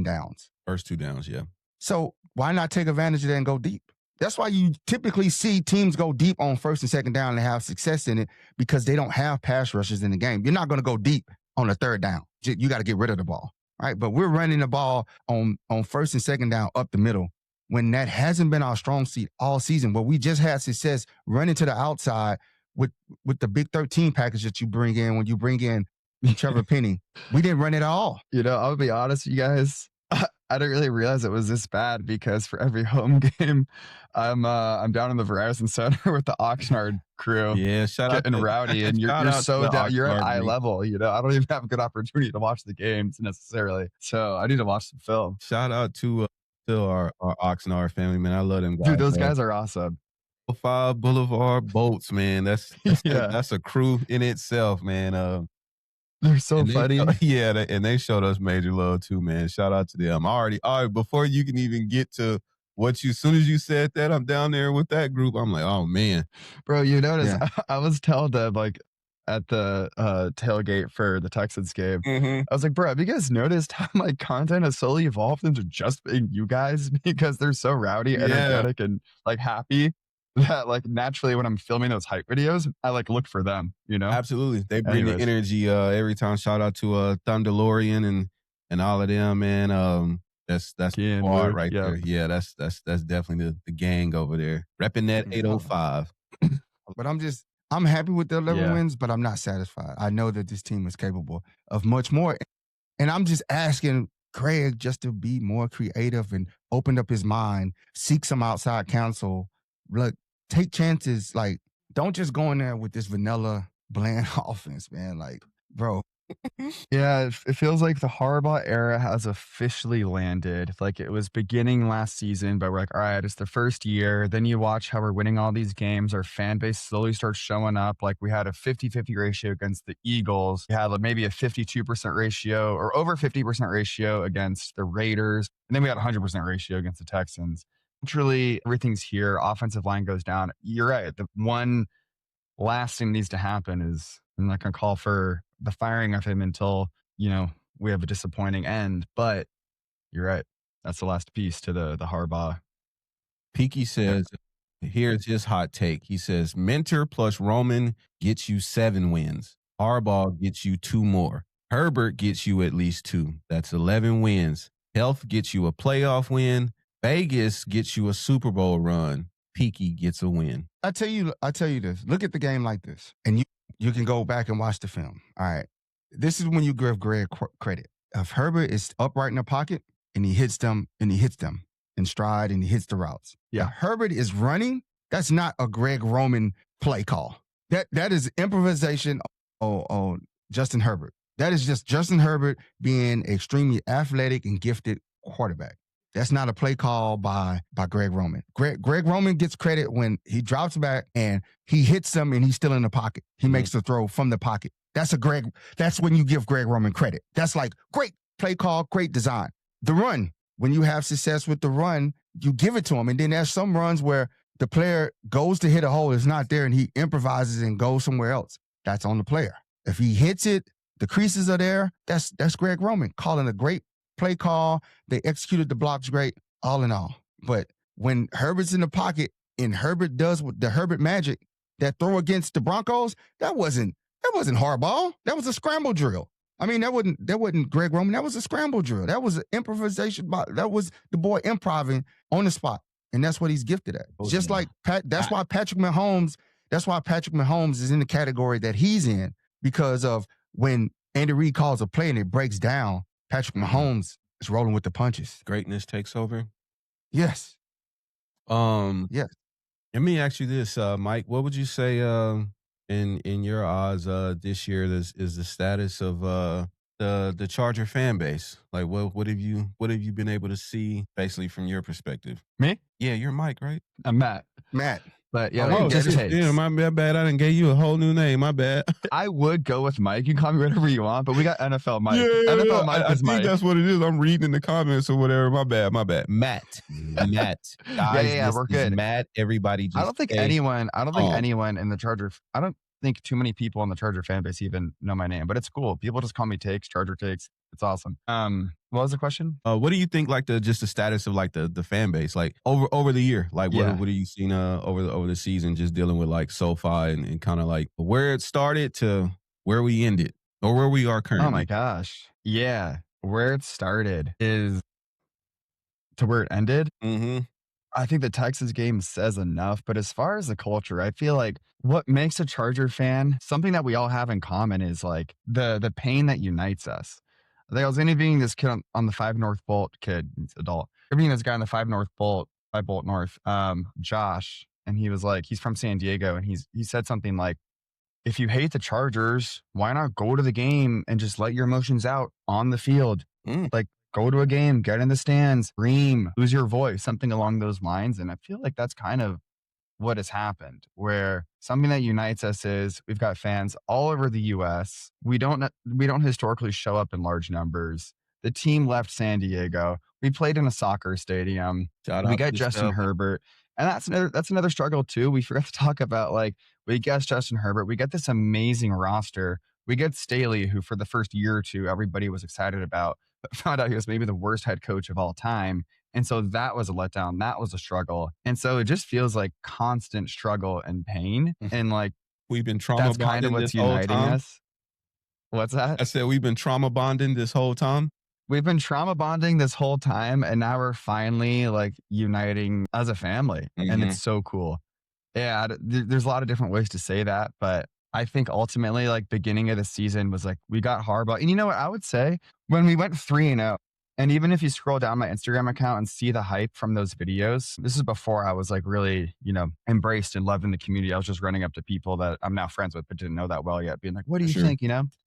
downs. First 2 downs, yeah. So why not take advantage of that and go deep? That's why you typically see teams go deep on first and second down and have success in it because they don't have pass rushes in the game. You're not going to go deep on a third down. You got to get rid of the ball, right? But we're running the ball on first and second down up the middle when that hasn't been our strong suit all season. But we just had success running to the outside with the Big 13 package that you bring in when you bring in Trevor Penny. We didn't run it at all. I'll be honest, you guys. I didn't really realize it was this bad because for every home game, I'm down in the Verizon Center with the Oxnard crew. Yeah, shout out getting rowdy, and you're so down. You're at eye level. I don't even have a good opportunity to watch the games necessarily. So I need to watch some film. Shout out to our Oxnard family, man. I love them guys. Dude, those guys are awesome. 5 Boulevard Boats, man. That's a crew in itself, man. They're so funny. And they showed us major love too, man. Shout out to them. All right, before you can even get to as soon as you said that, I'm down there with that group. I'm like, oh man. Bro, you notice I was telling them like at the tailgate for the Texans game. I was like, bro, have you guys noticed how my content has slowly evolved into just being you guys because they're so rowdy, energetic, and like happy? That like naturally when I'm filming those hype videos, I like look for them, Absolutely. They bring the energy every time. Shout out to Thunderlorian and all of them, man. That's the squad right there. Yeah, that's definitely the gang over there. Repping that 805. But I'm happy with the 11 wins, but I'm not satisfied. I know that this team is capable of much more. And I'm just asking Greg just to be more creative and open up his mind, seek some outside counsel. Look, take chances. Like, don't just go in there with this vanilla, bland offense, man. Like, bro. Yeah, it feels like the Harbaugh era has officially landed. Like it was beginning last season, but we're like, all right, it's the first year. Then you watch how we're winning all these games. Our fan base slowly starts showing up. Like we had a 50-50 ratio against the Eagles. We had like maybe a 52% ratio or over 50% ratio against the Raiders. And then we had a 100% ratio against the Texans. Literally, everything's here. Offensive line goes down. You're right. The one last thing needs to happen is I'm not going to call for the firing of him until, we have a disappointing end. But you're right. That's the last piece to the Harbaugh. Peaky says, here's his hot take. He says, Mentor plus Roman gets you 7 wins. Harbaugh gets you 2 more. Herbert gets you at least 2. That's 11 wins. Health gets you a playoff win. Vegas gets you a Super Bowl run. Peaky gets a win. I tell you this. Look at the game like this, and you can go back and watch the film. All right, this is when you give Greg credit. If Herbert is upright in the pocket and he hits them in stride and he hits the routes. Yeah, if Herbert is running. That's not a Greg Roman play call. That is improvisation. Justin Herbert. That is just Justin Herbert being extremely athletic and gifted quarterback. That's not a play call by Greg Roman. Greg Roman gets credit when he drops back and he hits them and he's still in the pocket. He makes the throw from the pocket. That's when you give Greg Roman credit. That's like great play call, great design. The run, when you have success with the run, you give it to him. And then there's some runs where the player goes to hit a hole, it's not there, and he improvises and goes somewhere else. That's on the player. If he hits it, the creases are there, that's Greg Roman calling a great play call. They executed the blocks great, all in all. But when Herbert's in the pocket and Herbert does with the Herbert magic, that throw against the Broncos, that wasn't hardball. That was a scramble drill. I mean, that wasn't Greg Roman. That was a scramble drill. That was an improvisation. That was the boy improvising on the spot, and that's what he's gifted at. Just like that's why Patrick Mahomes is in the category that he's in, because of when Andy Reid calls a play and it breaks down. Patrick Mahomes It's rolling with the punches. Greatness takes over. Yes. Yes. Let me ask you this, Mike. What would you say in your eyes this year is the status of the Charger fan base? Like what have you been able to see basically from your perspective? Me? Yeah, you're Mike, right? I'm Matt. Matt. But yeah, Oh, like, we get get it. takes. Yeah, my bad. I done gave you a whole new name. My bad. I would go with Mike. You can call me whatever you want, but we got NFL Mike. Yeah, NFL Mike I is think Mike. that's what it is. I'm reading in the comments or whatever. My bad. Matt. Guys, yeah, this we're is good. Matt. Everybody just I don't think anyone in the Charger, I don't think too many people in the Charger fan base even know my name, but it's cool. People just call me Takes, Charger Takes. It's awesome. What was the question? What do you think, like the status of like the fan base, like over the year, like what have you seen over the season, just dealing with like SoFi and kind of like where it started to where we ended or where we are currently? Oh my gosh, yeah, where it started is to where it ended. Mm-hmm. I think the Texas game says enough, but as far as the culture, I feel like what makes a Charger fan, something that we all have in common is like the pain that unites us. I think I was interviewing this kid on the 5 North Bolt kid, he's adult, interviewing this guy on the 5 North Bolt, 5 Bolt North, Josh, and he was like, he's from San Diego, and he said something like, if you hate the Chargers, why not go to the game and just let your emotions out on the field? Like, go to a game, get in the stands, scream, lose your voice, something along those lines. And I feel like that's kind of what has happened, where something that unites us is we've got fans all over the US. We don't historically show up in large numbers. The team left San Diego. We played in a soccer stadium. We got Justin Herbert. And that's another struggle too. We forgot to talk about, like, we get Justin Herbert. We get this amazing roster. We get Staley, who for the first year or two, everybody was excited about, but found out he was maybe the worst head coach of all time. And so that was a letdown. That was a struggle. And so it just feels like constant struggle and pain. And like, we've been trauma that's kind of bonding what's this whole uniting time. us. What's that? I said we've been trauma bonding this whole time. We've been trauma bonding this whole time, and now we're finally like uniting as a family. And it's so cool. Yeah, there's a lot of different ways to say that, but I think ultimately, like, beginning of the season was like, we got Harbaugh. And you know what I would say? When we went 3-0, and even if you scroll down my Instagram account and see the hype from those videos, this is before I was like really, embraced and loved in the community. I was just running up to people that I'm now friends with, but didn't know that well yet, being like, what do you think,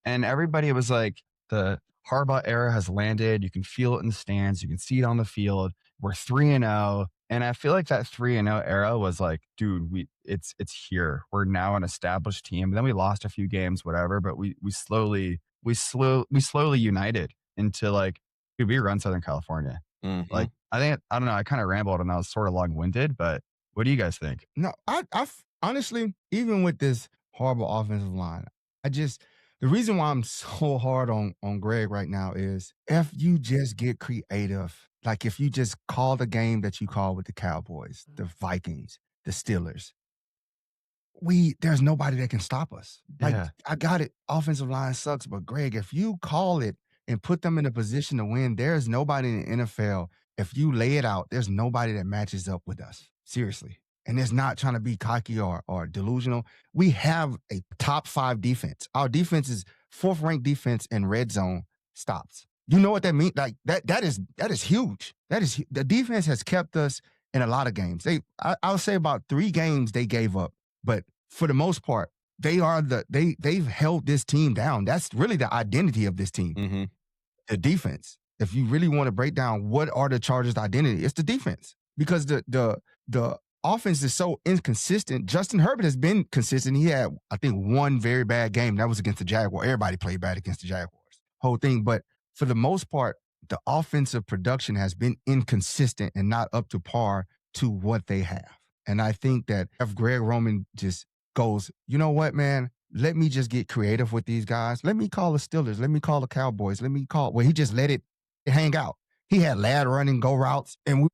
And everybody was like, the Harbaugh era has landed. You can feel it in the stands. You can see it on the field. We're 3-0. And I feel like that 3-0 era was like, dude, it's here. We're now an established team. And then we lost a few games, whatever, but we slowly united into like, dude, we run Southern California. Like, I don't know. I kind of rambled and I was sort of long-winded, but what do you guys think? No, I honestly, even with this horrible offensive line, the reason why I'm so hard on Greg right now is if you just get creative, like if you just call the game that you call with the Cowboys, the Vikings, the Steelers, there's nobody that can stop us. Like, I got it. Offensive line sucks, but Greg, if you call it and put them in a position to win, there's nobody in the NFL. If you lay it out, there's nobody that matches up with us. Seriously. And it's not trying to be cocky or delusional. We have a top 5 defense. Our defense is 4th ranked defense in red zone stops. You know what that means? Like that is huge. The defense has kept us in a lot of games. I'll say about 3 games they gave up, but for the most part, they've held this team down. That's really the identity of this team. The defense. If you really want to break down what are the Chargers' identity, it's the defense, because the offense is so inconsistent. Justin Herbert has been consistent. He had, I think, 1 very bad game. That was against the Jaguars. Everybody played bad against the Jaguars. Whole thing. But for the most part, the offensive production has been inconsistent and not up to par to what they have. And I think that if Greg Roman just goes, you know what, man, let me just get creative with these guys. Let me call the Steelers. Let me call the Cowboys. He just let it hang out. He had lad running, go routes, and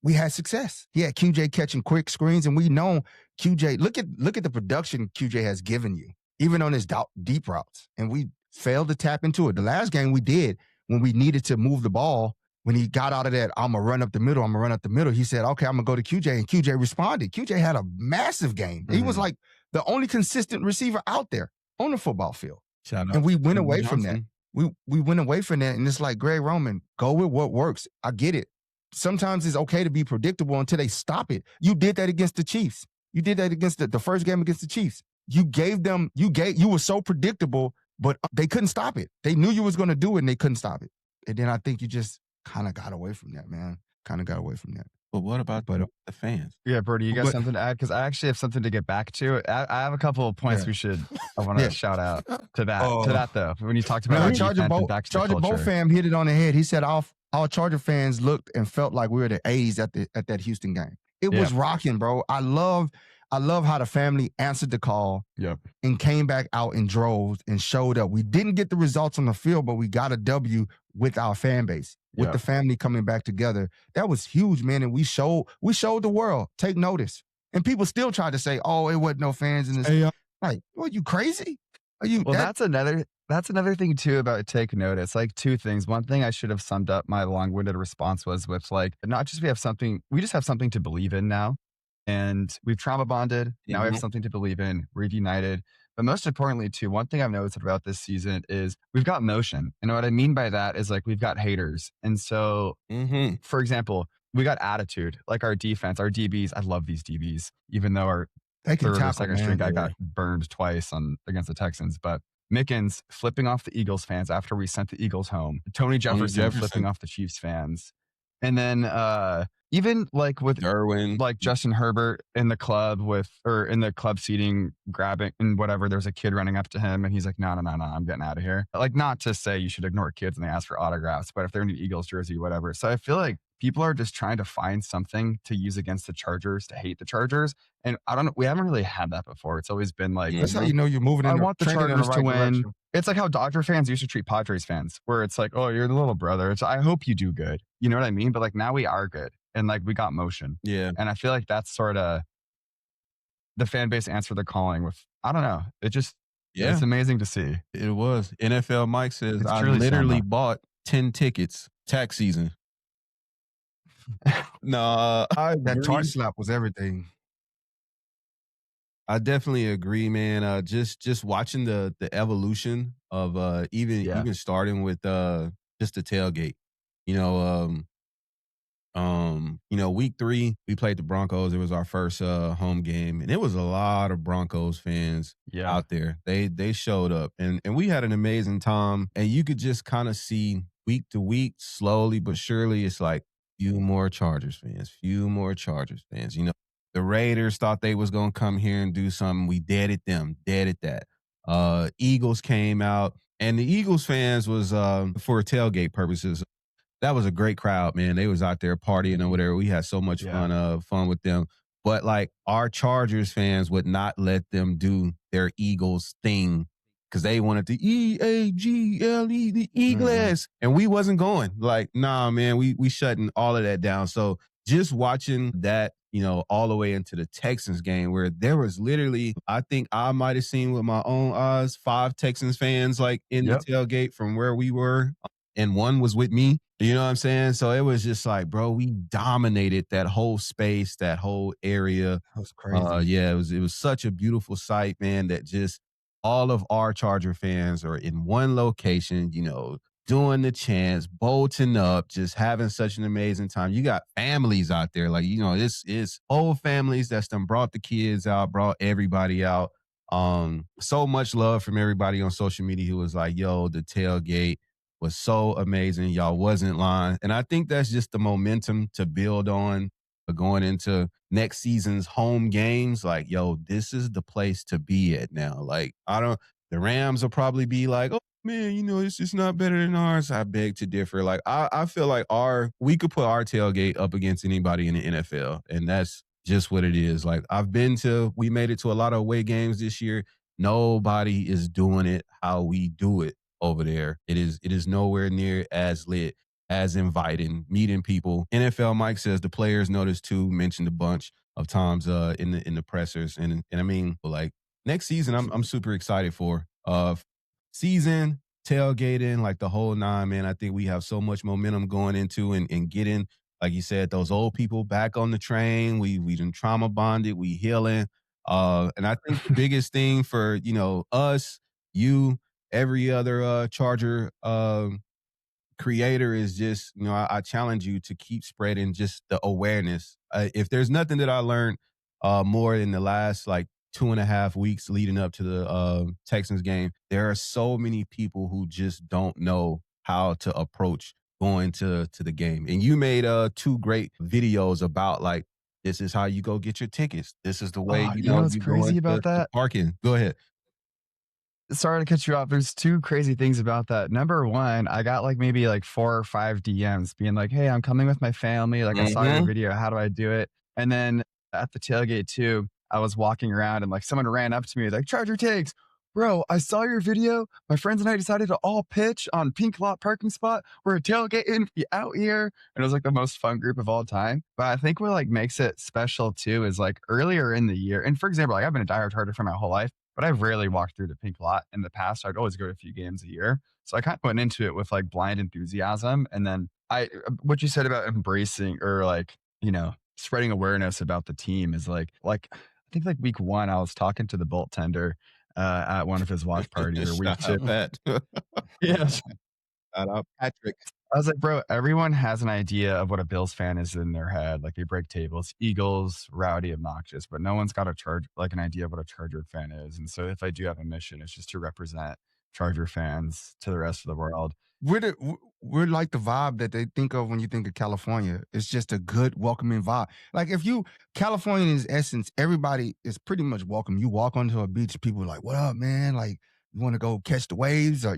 we had success. He had QJ catching quick screens, and we know QJ. Look at the production QJ has given you, even on his deep routes. And we failed to tap into it. The last game we did, when we needed to move the ball, when he got out of that, I'm going to run up the middle, he said, okay, I'm going to go to QJ, and QJ responded. QJ had a massive game. He was like the only consistent receiver out there on the football field. Shout out and we to went Quentin away from Johnson. we went away from that, and it's like, Greg Roman, go with what works. I get it. Sometimes it's okay to be predictable until they stop it. You did that against the Chiefs. You did that against the first game against the Chiefs. You were so predictable, but they couldn't stop it. They knew you was going to do it, and they couldn't stop it. And then I think you just kind of got away from that, man. Kind of got away from that. But what about the fans? Yeah, Brody, you got something to add? Because I actually have something to get back to. I have a couple of points I want to shout out to that though. When you talked about Charger Bowl fam hit it on the head. He said all Charger fans looked and felt like we were the A's at that Houston game. It was rocking, bro. I love how the family answered the call and came back out in droves and showed up. We didn't get the results on the field, but we got a W with our fan base, with the family coming back together. That was huge, man. And we showed the world, take notice. And people still try to say, oh, it wasn't no fans in this. Like, what, you crazy? Are you? Well, that's another thing too about take notice. Like two things. One thing I should have summed up my long-winded response was with like, not just we just have something to believe in now. And we've trauma bonded. Now we have something to believe in. We're united. But most importantly, too, one thing I've noticed about this season is we've got motion. And what I mean by that is like we've got haters. And so, for example, we got attitude. Like our defense, our DBs. I love these DBs, even though our third or second string guy got burned twice against the Texans. But Mickens flipping off the Eagles fans after we sent the Eagles home. Tony Jefferson flipping off the Chiefs fans. And then even like with Derwin, like Justin Herbert in the club in the club seating, grabbing and whatever, there's a kid running up to him and he's like, no, I'm getting out of here. Like, not to say you should ignore kids when they ask for autographs, but if they're in an Eagles jersey, whatever. So I feel like people are just trying to find something to use against the Chargers, to hate the Chargers. And we haven't really had that before. It's always been like, that's how you know you're moving. I want the Chargers to win. Direction. It's like how Dodger fans used to treat Padres fans, where it's like, oh, you're the little brother. I hope you do good. You know what I mean? But like now we are good. And like we got motion. Yeah. And I feel like that's sort of the fan base answered the calling with, I don't know. It's amazing to see. It was. NFL Mike says, I literally bought 10 tickets tax season. No, that torch slap was everything. I definitely agree, man. Just watching the evolution of even starting with just the tailgate. Week 3 we played the Broncos. It was our first home game, and it was a lot of Broncos fans out there. They showed up, and we had an amazing time. And you could just kind of see week to week, slowly but surely, it's like few more Chargers fans. The Raiders thought they was going to come here and do something. We deaded them, deaded that. Eagles came out, and the Eagles fans was for tailgate purposes. That was a great crowd, man. They was out there partying or whatever. We had so much fun with them. But like our Chargers fans would not let them do their Eagles thing because they wanted to EAGLE, the Eagles, and we wasn't going. Like, nah, man, we shutting all of that down. So just watching that, all the way into the Texans game where there was literally, I think I might have seen with my own eyes, 5 Texans fans like in the tailgate from where we were, and one was with me. You know what I'm saying? So it was just like, bro, we dominated that whole space, that whole area. That was crazy. It was such a beautiful sight, man, that just all of our Charger fans are in one location, doing the chants, bolting up, just having such an amazing time. You got families out there, like, it's whole families that's done brought the kids out, brought everybody out. So much love from everybody on social media who was like, yo, the tailgate was so amazing. Y'all wasn't lying. And I think that's just the momentum to build on going into next season's home games. Like, yo, this is the place to be at now. Like, the Rams will probably be like, oh man, it's just not better than ours. I beg to differ. Like, I feel like we could put our tailgate up against anybody in the NFL. And that's just what it is. Like, we made it to a lot of away games this year. Nobody is doing it how we do it over there. It is nowhere near as lit, as inviting, meeting people. NFL Mike says the players noticed too, mentioned a bunch of times in the pressers. And I mean, like, next season I'm super excited for. Season, tailgating, like the whole 9, man. I think we have so much momentum going into and getting, like you said, those old people back on the train. We done trauma bonded, we healing. And I think the biggest thing for, us, you, every other Charger creator is just, I challenge you to keep spreading just the awareness. If there's nothing that I learned more in the last like 2.5 weeks leading up to the Texans game, there are so many people who just don't know how to approach going to the game. And you made 2 great videos about like, this is how you go get your tickets. This is the way, Oh, you know what's you go crazy about into the that? parking. Go ahead. Sorry to cut you off. There's 2 crazy things about that. Number 1, I got like maybe like 4 or 5 DMs being like, "Hey, I'm coming with my family. Like, I saw your Mm-hmm. video. How do I do it?" And then at the tailgate too, I was walking around and like someone ran up to me like, "Charger takes, bro. I saw your video. My friends and I decided to all pitch on pink lot parking spot. We're tailgating out here." And it was like the most fun group of all time. But I think what like makes it special too is like earlier in the year. And for example, like I've been a diehard Charger fan my whole life, but I've rarely walked through the pink lot in the past. I'd always go to a few games a year. So I kind of went into it with like blind enthusiasm. And then what you said about embracing or like, spreading awareness about the team is like, I think like week 1, I was talking to the bolt tender at one of his watch parties or week Shout 2. out Pat. Yes. Shout out Patrick. I was like, bro, everyone has an idea of what a Bills fan is in their head. Like they break tables, Eagles, rowdy, obnoxious, but no one's got an idea of what a Charger fan is. And so if I do have a mission, it's just to represent Charger fans to the rest of the world. We're like the vibe that they think of when you think of California. It's just a good, welcoming vibe. Like California in its essence, everybody is pretty much welcome. You walk onto a beach, people are like, "What up, man? Like, you want to go catch the waves?" Or,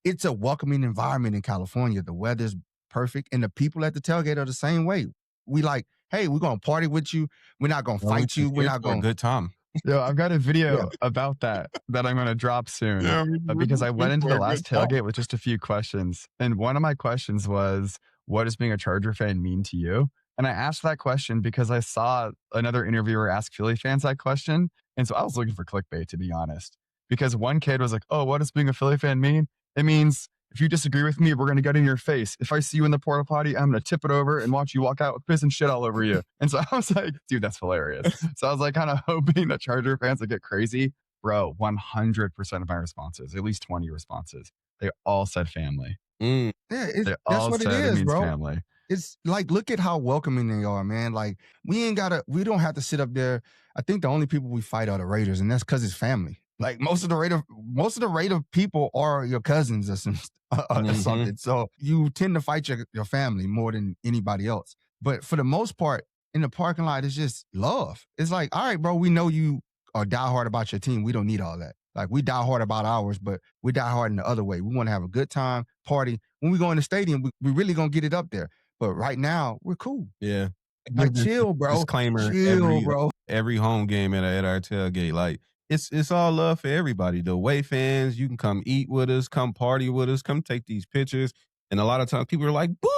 it's a welcoming environment in California. The weather's perfect. And the people at the tailgate are the same way. We like, hey, we're going to party with you. We're not going to Well, we fight you. We're here not for a going good time. Yo, I've got a Yeah. video about that I'm going to drop soon because I went into the last tailgate with just a few questions. And one of my questions was, what does being a Charger fan mean to you? And I asked that question because I saw another interviewer ask Philly fans that question. And so I was looking for clickbait, to be honest, because one kid was like, "Oh, what does being a Philly fan mean? It means if you disagree with me, we're going to get in your face. If I see you in the porta potty, I'm going to tip it over and watch you walk out with piss and shit all over you." And so I was like, dude, that's hilarious. So I was like kind of hoping that Charger fans would get crazy. Bro, 100% of my responses, at least 20 responses, they all said family. Mm. Yeah, They that's all what it said it is, means bro. family. It's like, look at how welcoming they are, man. Like, we don't have to sit up there. I think the only people we fight are the Raiders, and that's because it's family. Like most of the Raider people are your cousins or something. So you tend to fight your family more than anybody else. But for the most part, in the parking lot, it's just love. It's like, all right, bro, we know you are diehard about your team. We don't need all that. Like, we die hard about ours, but we die hard in the other way. We want to have a good time, party. When we go in the stadium, we really gonna get it up there. But right now, we're cool. Yeah. Like, chill, bro. Disclaimer: Chill, bro. every home game at our tailgate, like it's all love for everybody. The away fans, you can come eat with us, come party with us, come take these pictures. And a lot of times people are like, "Boo!"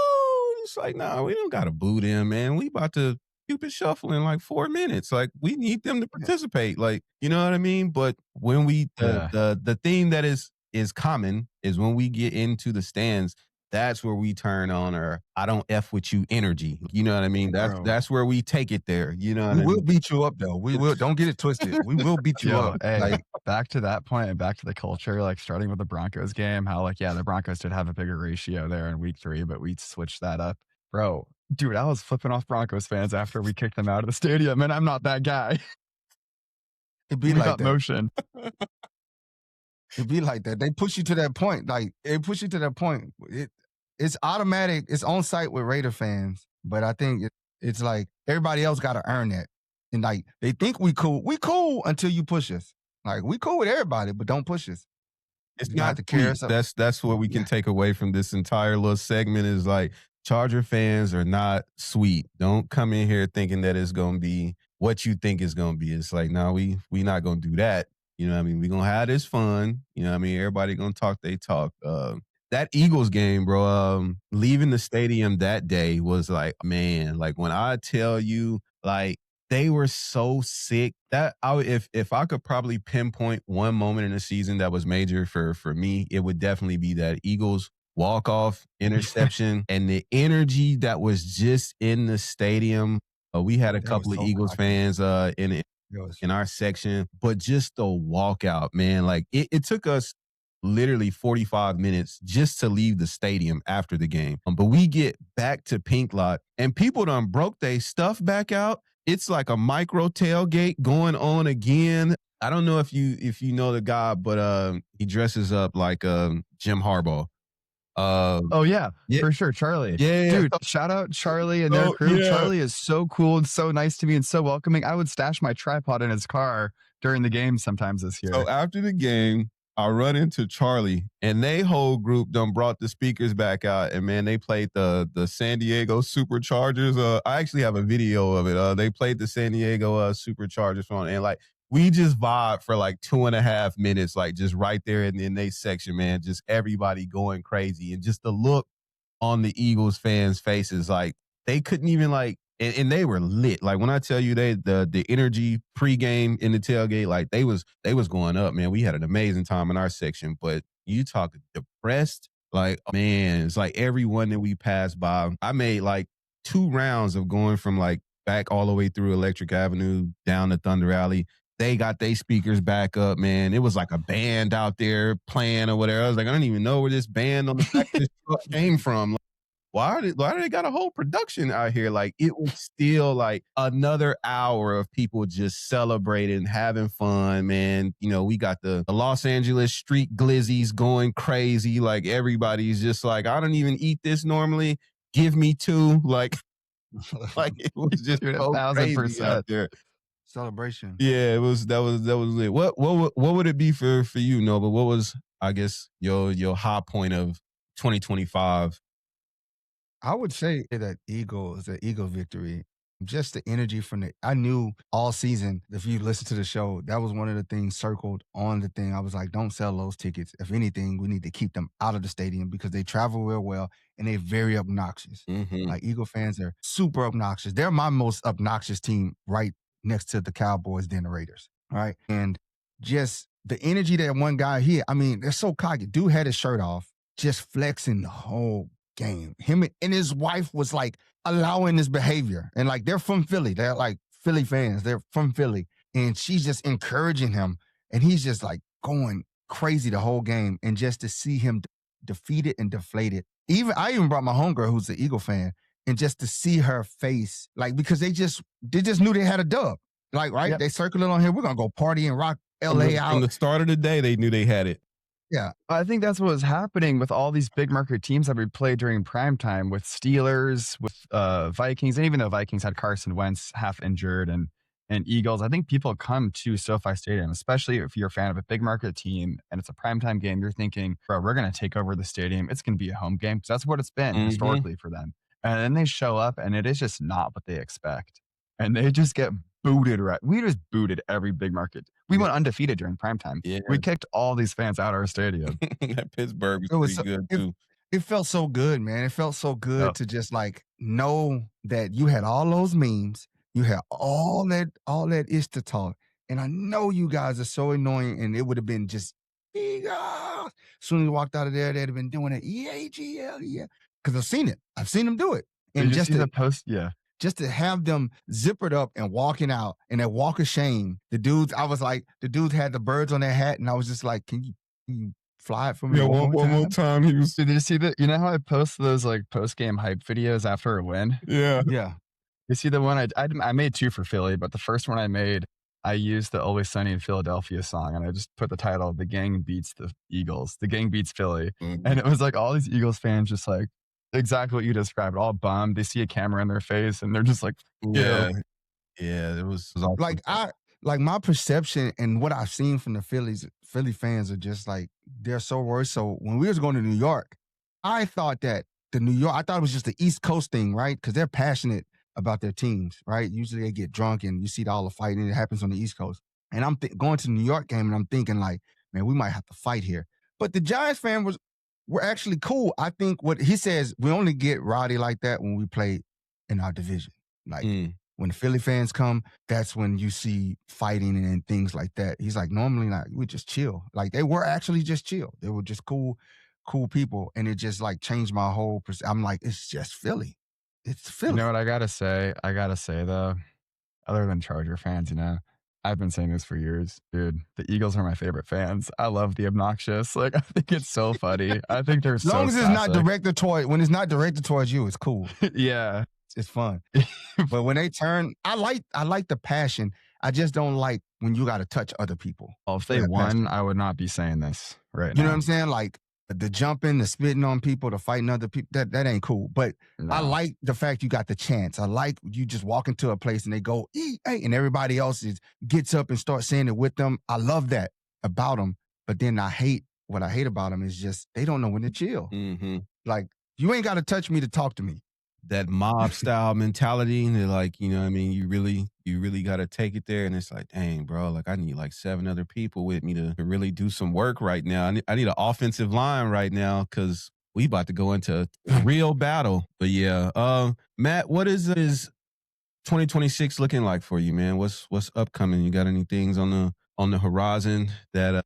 It's like, nah, we don't gotta boo them, man. We about to keep it shuffling in like 4 minutes. Like, we need them to participate. Like, you know what I mean? But when the thing that is common is when we get into the stands, that's where we turn on our "I don't F with you" energy. You know what I mean? That's where we take it there. You know what We I will mean? beat you up, though. We will. Don't get it twisted. We will beat you Yo, up. hey, Like, back to that point and back to the culture, like starting with the Broncos game, how like, yeah, the Broncos did have a bigger ratio there in week 3, but we switched that up. Bro, dude, I was flipping off Broncos fans after we kicked them out of the stadium, and I'm not that guy. it'd be We like got that. motion. It'd be like that. They push you to that point. Like, it push you to that point. It's automatic. It's on site with Raider fans. But I think it's like everybody else got to earn that. And like, they think we cool. We cool until you push us. Like, we cool with everybody, but don't push us. It's You got not to carry sweet. us up. That's what we can take away from this entire little segment is like Charger fans are not sweet. Don't come in here thinking that it's gonna be what you think it's gonna be. It's like, no, we not gonna do that. You know what I mean? We gonna have this fun. You know what I mean? Everybody gonna talk they talk. That Eagles game, bro, leaving the stadium that day was like, man, like when I tell you, like, they were so sick that if I could probably pinpoint one moment in the season that was major for me, it would definitely be that Eagles walk-off interception and the energy that was just in the stadium. We had a That was couple of so Eagles cocky. fans in It was- our section, but just the walkout, man, like it took us literally 45 minutes just to leave the stadium after the game. But we get back to Pink Lot and people done broke their stuff back out. It's like a micro tailgate going on again. I don't know if you know the guy, but he dresses up like Jim Harbaugh. Oh yeah, Yeah, for sure, Charlie. yeah, Dude, shout out Charlie and their so crew. yeah. Charlie is so cool and so nice to me and so welcoming. I would stash my tripod in his car during the game sometimes this year. So after the game, I run into Charlie and they whole group done brought the speakers back out and man, they played the San Diego Superchargers. I actually have a video of it. They played the San Diego Superchargers on and like we just vibed for like 2.5 minutes, like just right there in they section, man. Just everybody going crazy and just the look on the Eagles fans' faces, like they couldn't even like, and they were lit. Like when I tell you the energy pregame in the tailgate, like they was going up, man. We had an amazing time in our section, but you talk depressed, like man, it's like everyone that we passed by. I made like 2 rounds of going from like back all the way through Electric Avenue down to Thunder Alley. They got their speakers back up, man. It was like a band out there playing or whatever. I was like, I don't even know where this band on the back of this truck came from. Like, why do they got a whole production out here? Like it was still like another hour of people just celebrating, having fun, man. You know, we got the Los Angeles street glizzies going crazy. Like everybody's just like, I don't even eat this normally. Give me 2. Like it was just Dude, so crazy 1000%. out there. Celebration. Yeah, that was it. What would it be for you, Nova? What was I guess your high point of 2025? I would say that the Eagle victory, just the energy from I knew all season, if you listen to the show, that was one of the things circled on the thing. I was like, don't sell those tickets. If anything, we need to keep them out of the stadium because they travel real well and they're very obnoxious. Mm-hmm. Like Eagle fans are super obnoxious. They're my most obnoxious team right next to the Cowboys, then the Raiders. Right. And just the energy that one guy here, I mean, they're so cocky. Dude had his shirt off, just flexing the whole game. Him and his wife was like allowing this behavior. And like they're from Philly. They're like Philly fans. They're from Philly. And she's just encouraging him. And he's just like going crazy the whole game. And just to see him defeated and deflated. I even brought my homegirl who's an Eagle fan. And just to see her face, like because they just knew they had a dub. Like, right? Yep. They circled it on here. We're gonna go party and rock LA out. From the start of the day, they knew they had it. Yeah, I think that's what was happening with all these big market teams that we played during primetime with Steelers, with Vikings, and even though Vikings had Carson Wentz half injured and Eagles, I think people come to SoFi Stadium, especially if you're a fan of a big market team and it's a primetime game, you're thinking, bro, we're going to take over the stadium. It's going to be a home game because that's what it's been historically for them. And then they show up and it is just not what they expect. And they just get booted, right? We just booted every big market. We went undefeated during primetime. Yeah. We kicked all these fans out of our stadium. Pittsburgh was pretty good too. It felt so good, man. It felt so good to just like know that you had all those memes, you had all that ish to talk. And I know you guys are so annoying, and it would have been just as soon as you walked out of there, they'd have been doing it. Yeah. Because I've seen it. I've seen them do it. And just see the post, just to have them zippered up and walking out and that walk of shame. The dudes had the birds on their hat, and I was just like, can you fly it for me one more time? Did you see that? You know how I post those like post-game hype videos after a win? Yeah. You see the one I made 2 for Philly, but the first one I made, I used the Always Sunny in Philadelphia song, and I just put the title, "The Gang Beats the Eagles. The Gang Beats Philly." Mm-hmm. And it was like all these Eagles fans just like, exactly what you described, all bummed. They see a camera in their face and they're just like, yeah, it was awesome. Like my perception and what I've seen from the Philly fans are just like, they're so worried. So when we was going to New York, I thought that I thought it was just the East Coast thing, right? Because they're passionate about their teams, right? Usually they get drunk and you see all the fighting. It happens on the East Coast. And I'm going to the New York game and I'm thinking like, man, we might have to fight here. But the Giants fan were actually cool. I think what he says, we only get rowdy like that when we play in our division. Like when the Philly fans come, that's when you see fighting and things like that. He's like, normally like we just chill. Like they were actually just chill. They were just cool people. And it just like changed my whole I'm like, it's just Philly. It's Philly. You know what I gotta say? I gotta say though, other than Charger fans, I've been saying this for years, dude. The Eagles are my favorite fans. I love the obnoxious. Like, I think it's so funny. I think they're As long so as it's not classic. directed toward, when it's not directed towards you, it's cool. Yeah. It's fun. But when they turn, I like the passion. I just don't like when you got to touch other people. Well, if for they that passion. won, I would not be saying this right You now. know what I'm saying? Like the jumping, the spitting on people, the fighting other people, that ain't cool. But No. I like the fact you got the chance. I like you just walk into a place and they go, hey, and everybody else gets up and starts saying it with them. I love that about them. But then what I hate about them is just they don't know when to chill. Mm-hmm. Like, you ain't got to touch me to talk to me. That mob style mentality, and they're like, you know what I mean, you really got to take it there, and it's like, dang, bro, like I need like 7 other people with me to really do some work right now. I need an offensive line right now because we about to go into a real battle. But yeah, Matt, what is 2026 looking like for you, man? What's upcoming? You got any things on the horizon that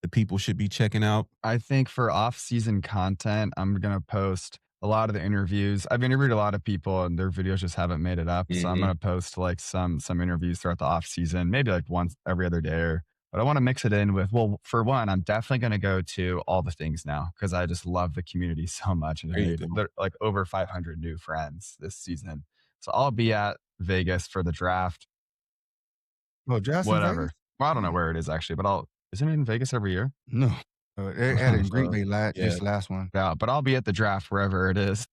the people should be checking out? I think for off-season content, I'm going to post a lot of the interviews. I've interviewed a lot of people and their videos just haven't made it up. So I'm Mhm. going to post like some interviews throughout the off-season, maybe like once every other day. But I want to mix it in with, well, for one, I'm definitely going to go to all the things now because I just love the community so much and I There you made go. like over 500 new friends this season. So I'll be at Vegas for the draft, Oh, Vegas? whatever. Well, I don't know where it is actually, but isn't it in Vegas every year? No. They had it in Green Bay yeah. this last one. Yeah, but I'll be at the draft wherever it is.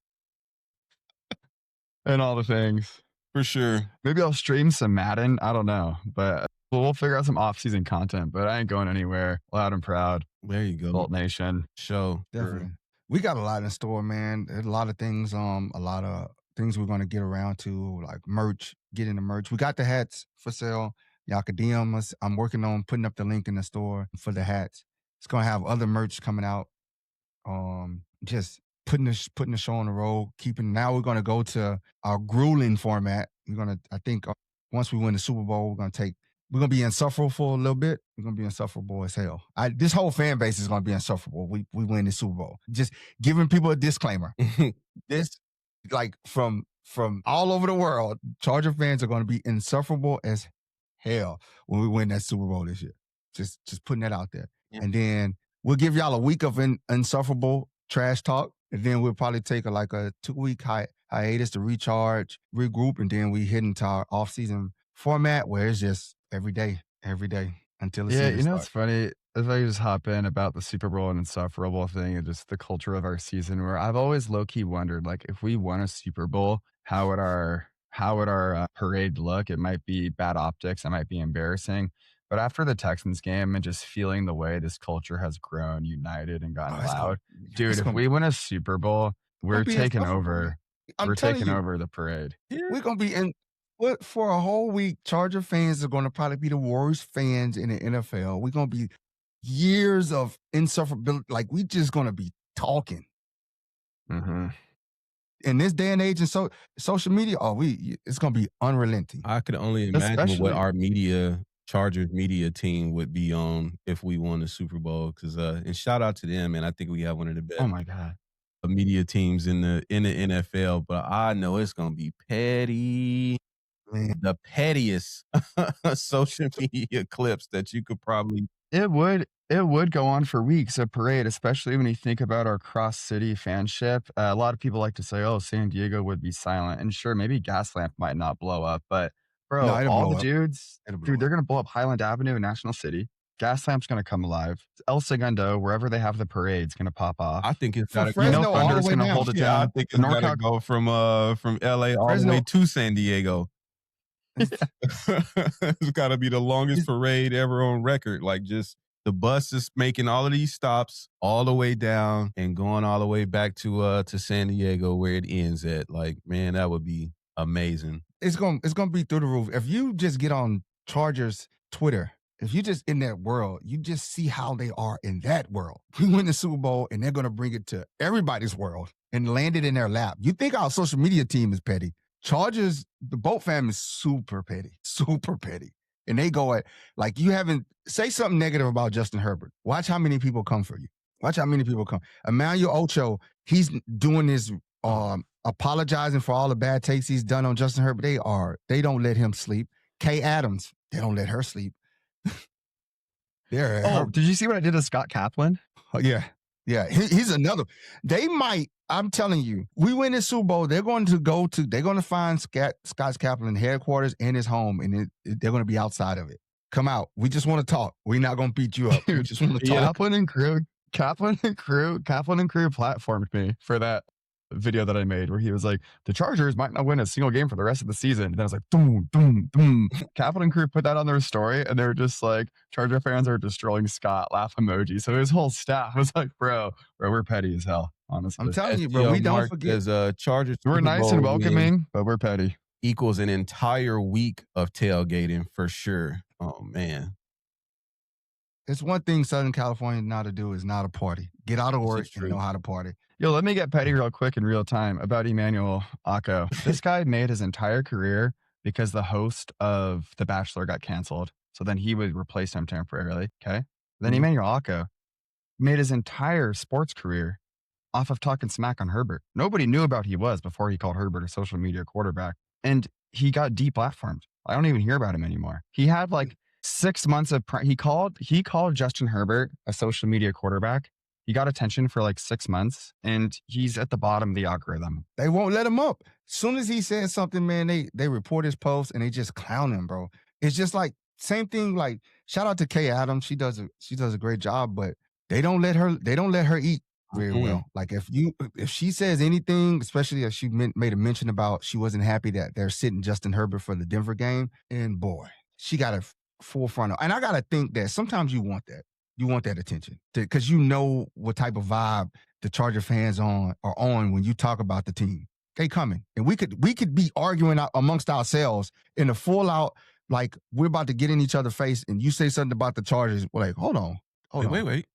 And all the things. For sure. Maybe I'll stream some Madden. I don't know. But we'll figure out some off-season content. But I ain't going anywhere. Loud and proud. There you go. Bolt Nation. Show. Definitely. We got a lot in store, man. There's a lot of things, a lot of things we're gonna get around to, like merch, getting the merch. We got the hats for sale. Y'all can DM us. I'm working on putting up the link in the store for the hats. It's gonna have other merch coming out. Just putting the show on the road, now we're gonna go to our grueling format. I think once we win the Super Bowl, we're gonna be insufferable for a little bit. We're gonna be insufferable as hell. This whole fan base is gonna be insufferable. We win the Super Bowl. Just giving people a disclaimer. This, like from all over the world, Charger fans are gonna be insufferable as hell when we win that Super Bowl this year. Just putting that out there. Yeah. And then we'll give y'all a week of insufferable trash talk, and then we'll probably take a 2-week hiatus to recharge, regroup, and then we head into our off-season format where it's just every day until the season starts. It's funny. If I just hop in about the Super Bowl and insufferable thing and just the culture of our season, where I've always low-key wondered, like, if we won a Super Bowl, how would our parade look? It might be bad optics. It might be embarrassing. But after the Texans game and just feeling the way this culture has grown, united, and gotten loud, dude, if we win a Super Bowl, we're taking over. We're taking over the parade. We're going to be for a whole week. Charger fans are going to probably be the worst fans in the NFL. We're going to be years of insufferability. Like, we just going to be talking. Mm-hmm. In this day and age, and social media, it's going to be unrelenting. I could only imagine what our Chargers media team would be on if we won the Super Bowl. Because and shout out to them, and I think we have one of the best. Oh my god, media teams in the NFL. But I know it's gonna be petty, man. The pettiest social media clips that you could probably. It would go on for weeks, a parade, especially when you think about our cross-city fanship. A lot of people like to say, oh, San Diego would be silent. And sure, maybe Gaslamp might not blow up, but bro, No, all the dudes, dude, they're going to blow up Highland Avenue and National City. Gaslamp's going to come alive. El Segundo, wherever they have the parade's going to pop off. I think it's From got Fresno all the Thunder's way going to down. hold it Yeah, down. I think it's got to go from LA all the way to San Diego. It's got to be the longest parade ever on record. Like, just the bus is making all of these stops all the way down and going all the way back to San Diego where it ends at. Like, man, that would be amazing. It's gonna be through the roof. If you just get on Chargers Twitter, if you just in that world, you just see how they are in that world. We win the Super Bowl and they're gonna bring it to everybody's world and land it in their lap. You think our social media team is petty? Chargers, the Boat fam is super petty, and they go at you haven't say something negative about Justin Herbert. Watch how many people come for you. Watch how many people come. Emmanuel Ocho, he's doing this. Apologizing for all the bad takes he's done on Justin Herbert. They don't let him sleep. Kay Adams, They don't let her sleep. They're Oh, did you see what I did to Scott Kaplan? yeah. He's another. They might. I'm telling you, we win this Super Bowl. They're going to find Scott Kaplan headquarters and his home, and they're going to be outside of it. Come out. We just want to talk. We're not going to beat you up. We just want to talk. Kaplan and crew platformed me for that video that I made where he was like, the Chargers might not win a single game for the rest of the season. And then I was like, boom, boom, boom. Kaplan and crew put that on their story, and they were just like, Charger fans are destroying Scott, laugh emoji. So his whole staff was like, bro, we're petty as hell, honestly. I'm telling you, bro, we don't forget. As a Chargers, We're nice and welcoming, but we're petty. Equals an entire week of tailgating for sure. Oh man. It's one thing Southern California know how to do is not a party. Get out of work and know how to party. Yo, let me get petty real quick in real time about Emmanuel Akko. This guy made his entire career because the host of The Bachelor got canceled. So then he would replace him temporarily. Okay. Then Emmanuel Akko made his entire sports career off of talking smack on Herbert. Nobody knew about who he was before he called Herbert a social media quarterback. And he got deplatformed. I don't even hear about him anymore. He had like 6 months of he called Justin Herbert a social media quarterback. He got attention for like 6 months, and he's at the bottom of the algorithm. They won't let him up. As soon as he says something, man, they report his post and they just clown him, bro. It's just like same thing. Like shout out to Kay Adams, she does a great job, but they don't let her eat very well. Like if she says anything, especially if she made a mention about she wasn't happy that they're sitting Justin Herbert for the Denver game, and boy, she got a forefront. And I gotta think that sometimes you want that. You want that attention because you know what type of vibe the Charger fans are on when you talk about the team. They coming, and we could be arguing amongst ourselves in a full out like we're about to get in each other's face, and you say something about the Chargers. We're like, hold on, wait.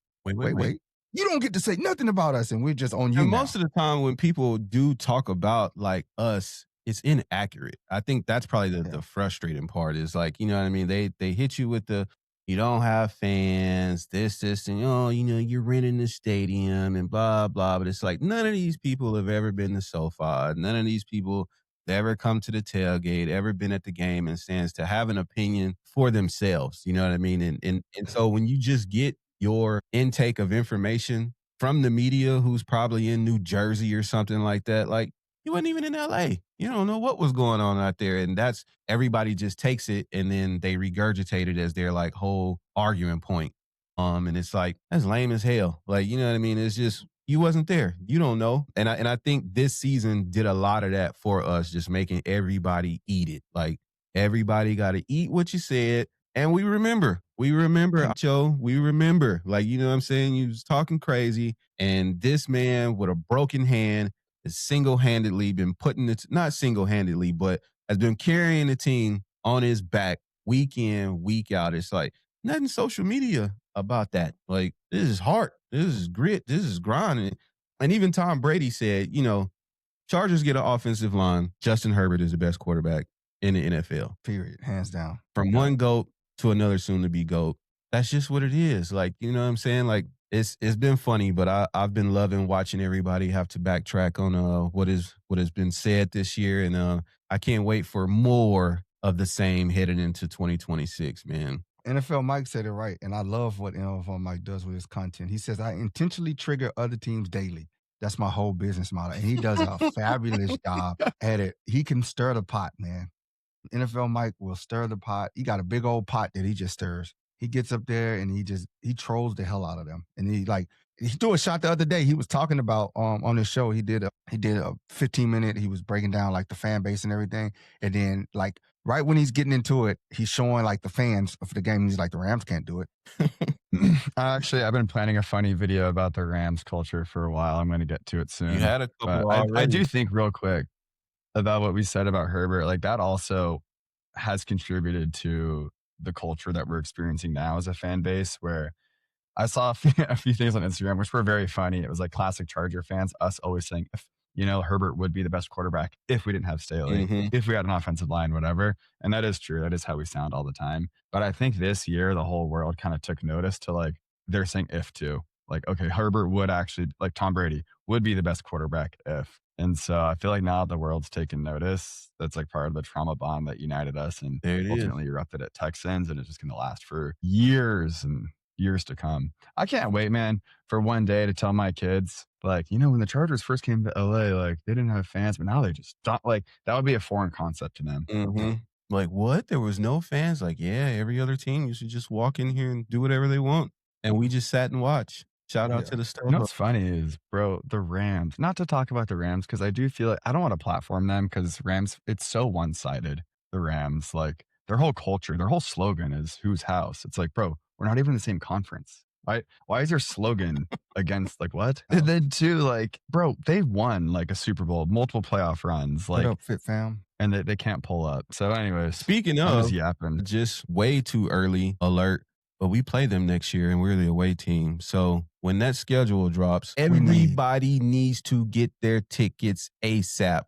You don't get to say nothing about us, and we're just on you. And most of the time, when people do talk about like us, it's inaccurate. I think that's probably the frustrating part. Is like, you know what I mean? They hit you with the, you don't have fans, this, and you're renting the stadium and blah, blah. But it's like none of these people have ever been to SoFi. None of these people have ever come to the tailgate, ever been at the game and stands to have an opinion for themselves. You know what I mean? And so when you just get your intake of information from the media who's probably in New Jersey or something like that, like you weren't even in LA. You don't know what was going on out there. And that's everybody just takes it and then they regurgitate it as their like whole arguing point. And it's like, that's lame as hell. Like, you know what I mean? It's just, you wasn't there. You don't know. And I think this season did a lot of that for us, just making everybody eat it. Like everybody got to eat what you said. And we remember, Joe, we remember, like, you know what I'm saying? You was talking crazy. And this man with a broken hand has single-handedly been putting it, not single-handedly, but has been carrying the team on his back week in, week out. It's like nothing social media about that. Like, this is heart. This is grit. This is grinding. And even Tom Brady said, Chargers get an offensive line. Justin Herbert is the best quarterback in the NFL. Period. Hands down. From one GOAT to another soon-to-be GOAT. That's just what it is. Like, you know what I'm saying? Like, it's been funny, but I've been loving watching everybody have to backtrack on what has been said this year, and I can't wait for more of the same heading into 2026, man. NFL Mike said it right, and I love what NFL Mike does with his content. He says, I intentionally trigger other teams daily. That's my whole business model, and he does a fabulous job at it. He can stir the pot, man. NFL Mike will stir the pot. He got a big old pot that he just stirs. He gets up there and he trolls the hell out of them. And he threw a shot the other day. He was talking about on his show. He did a 15-minute. He was breaking down like the fan base and everything. And then like right when he's getting into it, he's showing like the fans of the game. He's like, the Rams can't do it. Actually, I've been planning a funny video about the Rams culture for a while. I'm going to get to it soon. You had a couple already. I do think real quick about what we said about Herbert. Like that also has contributed to the culture that we're experiencing now as a fan base, where I saw a few things on Instagram, which were very funny. It was like classic Charger fans, us always saying, if, Herbert would be the best quarterback if we didn't have Staley, if we had an offensive line, whatever. And that is true. That is how we sound all the time. But I think this year, the whole world kind of took notice to like, they're saying if too. like, okay, Herbert would actually, like Tom Brady would be the best quarterback if. And so I feel like now the world's taken notice. That's like part of the trauma bond that united us and There it is. ultimately erupted at Texans. And it's just going to last for years and years to come. I can't wait, man, for one day to tell my kids, like, when the Chargers first came to LA, like they didn't have fans, but now they just don't. Like that would be a foreign concept to them. Mm-hmm. Like, what? There was no fans? Like, yeah, every other team used to just walk in here and do whatever they want. And we just sat and watched. Shout out to the stuff. What's funny is, bro, the Rams, not to talk about the Rams, because I do feel like I don't want to platform them because Rams, it's so one sided. The Rams, like their whole culture, their whole slogan is whose house. It's like, bro, we're not even in the same conference. Why is your slogan against like what? And then two, like, bro, they've won like a Super Bowl, multiple playoff runs. What Like, up, Fit Fam? and they can't pull up. So, anyways, Speaking I'm of, just yapping. just way too early alert, but we play them next year and we're the away team. So when that schedule drops, everybody needs to get their tickets ASAP.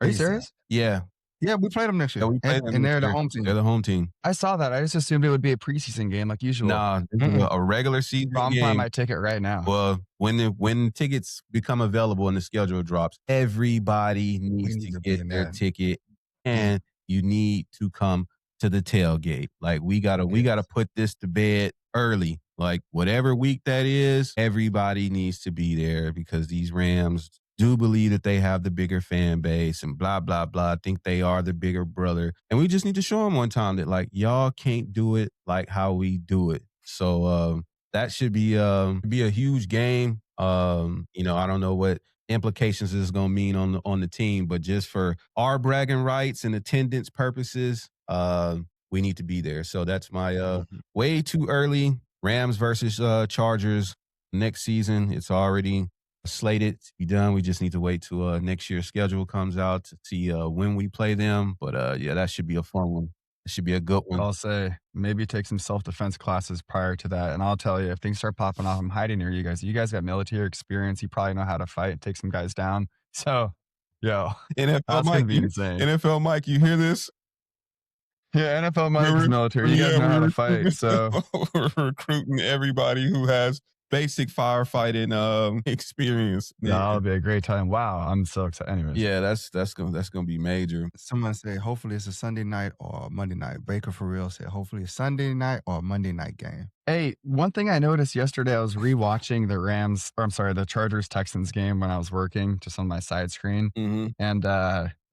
Are you serious? Yeah. Yeah, we play them next year. Yeah, we play them and next they're the year. home team. They're the home team. I saw that. I just assumed it would be a preseason game like usual. Nah, this is a regular season I'm game. buying my ticket right now. Well, when tickets become available and the schedule drops, everybody needs need to to be get in their that. ticket, and you need to come to the tailgate. Like we gotta put this to bed early. Like whatever week that is, everybody needs to be there because these Rams do believe that they have the bigger fan base and blah, blah, blah. Think they are the bigger brother. And we just need to show them one time that like, y'all can't do it like how we do it. So, that should be a huge game. I don't know what implications this is going to mean on the team, but just for our bragging rights and attendance purposes, we need to be there. So that's my, way too early Rams versus, Chargers next season. It's already slated to be done. We just need to wait till next year's schedule comes out to see when we play them. But yeah, that should be a fun one. It should be a good one. I'll say maybe take some self-defense classes prior to that. And I'll tell you, if things start popping off, I'm hiding near you guys. You guys got military experience. You probably know how to fight and take some guys down. So, yo, NFL that's going to be insane. NFL Mike, you hear this? Yeah, NFL Mike's military. You guys know how to fight. So we're recruiting everybody who has basic firefighting experience. that'll be a great time. Wow, I'm so excited. Anyways, Yeah, that's gonna be major. Someone said, hopefully it's a Sunday night or Monday night. Baker for real said, hopefully it's Sunday night or Monday night game. hey, one thing I noticed yesterday, I was rewatching the Chargers Texans game when I was working just on my side screen, Mm-hmm. and